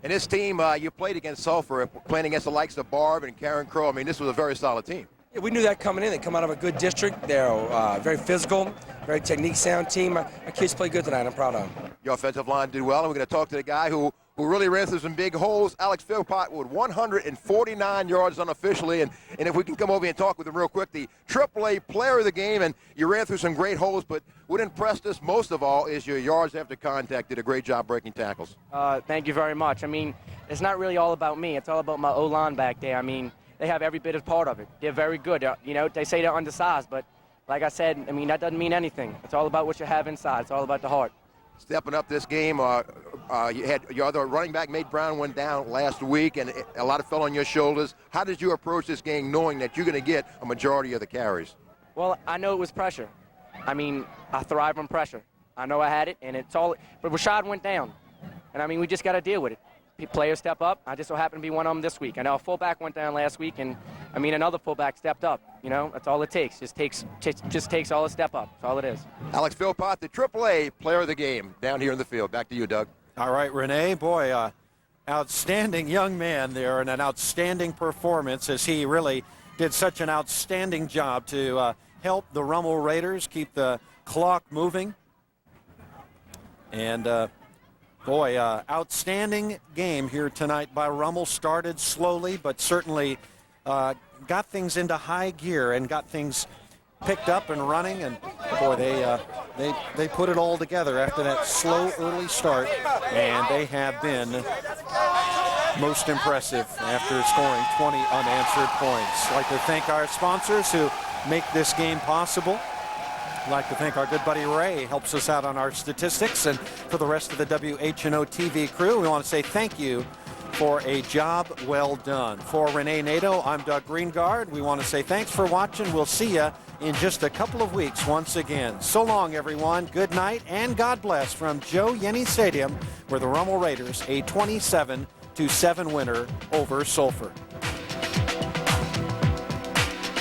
And this team, you played against Sulphur, playing against the likes of Barb and Karen Crow. I mean, this was a very solid team. Yeah, we knew that coming in. They come out of a good district. They're very physical, very technique-sound team. Our kids played good tonight. I'm proud of them. Your offensive line did well, and we're going to talk to the guy who really ran through some big holes. Alex Philpott with 149 yards unofficially. And if we can come over and talk with him real quick, the AAA Player of the Game, and you ran through some great holes, but what impressed us most of all is your yards after contact. Did a great job breaking tackles. Thank you very much. I mean, it's not really all about me. It's all about my O-line back there. I mean, they have every bit of part of it. They're very good. You know, they say they're undersized, but like I said, I mean, that doesn't mean anything. It's all about what you have inside. It's all about the heart. Stepping up this game, you had your other running back, Nate Brown, went down last week, and a lot of fell on your shoulders. How did you approach this game knowing that you're going to get a majority of the carries? Well, I know it was pressure. I mean, I thrive on pressure. I know I had it, and it's all – but Rashad went down. And, I mean, we just got to deal with it. Players step up. I just so happen to be one of them this week. I know a fullback went down last week, and, I mean, another fullback stepped up. You know, that's all it takes. Just takes all a step up. That's all it is. Alex Philpott, the AAA Player of the Game, down here in the field. Back to you, Doug. All right, Renee. Boy, outstanding young man there, and an outstanding performance as he really did such an outstanding job to help the Rummel Raiders keep the clock moving. And, boy, outstanding game here tonight by Rummel. Started slowly, but certainly got things into high gear and got things picked up and running. And, boy, they put it all together after that slow early start. And they have been most impressive after scoring 20 unanswered points. I'd like to thank our sponsors who make this game possible. I'd like to thank our good buddy Ray, helps us out on our statistics, and for the rest of the WHNO TV crew, we want to say thank you for a job well done. For Renee Nato, I'm Doug Greengard. We want to say thanks for watching. We'll see you in just a couple of weeks once again. So long, everyone. Good night and God bless from Joe Yenny Stadium, where the Rummel Raiders a 27-7 winner over Sulphur.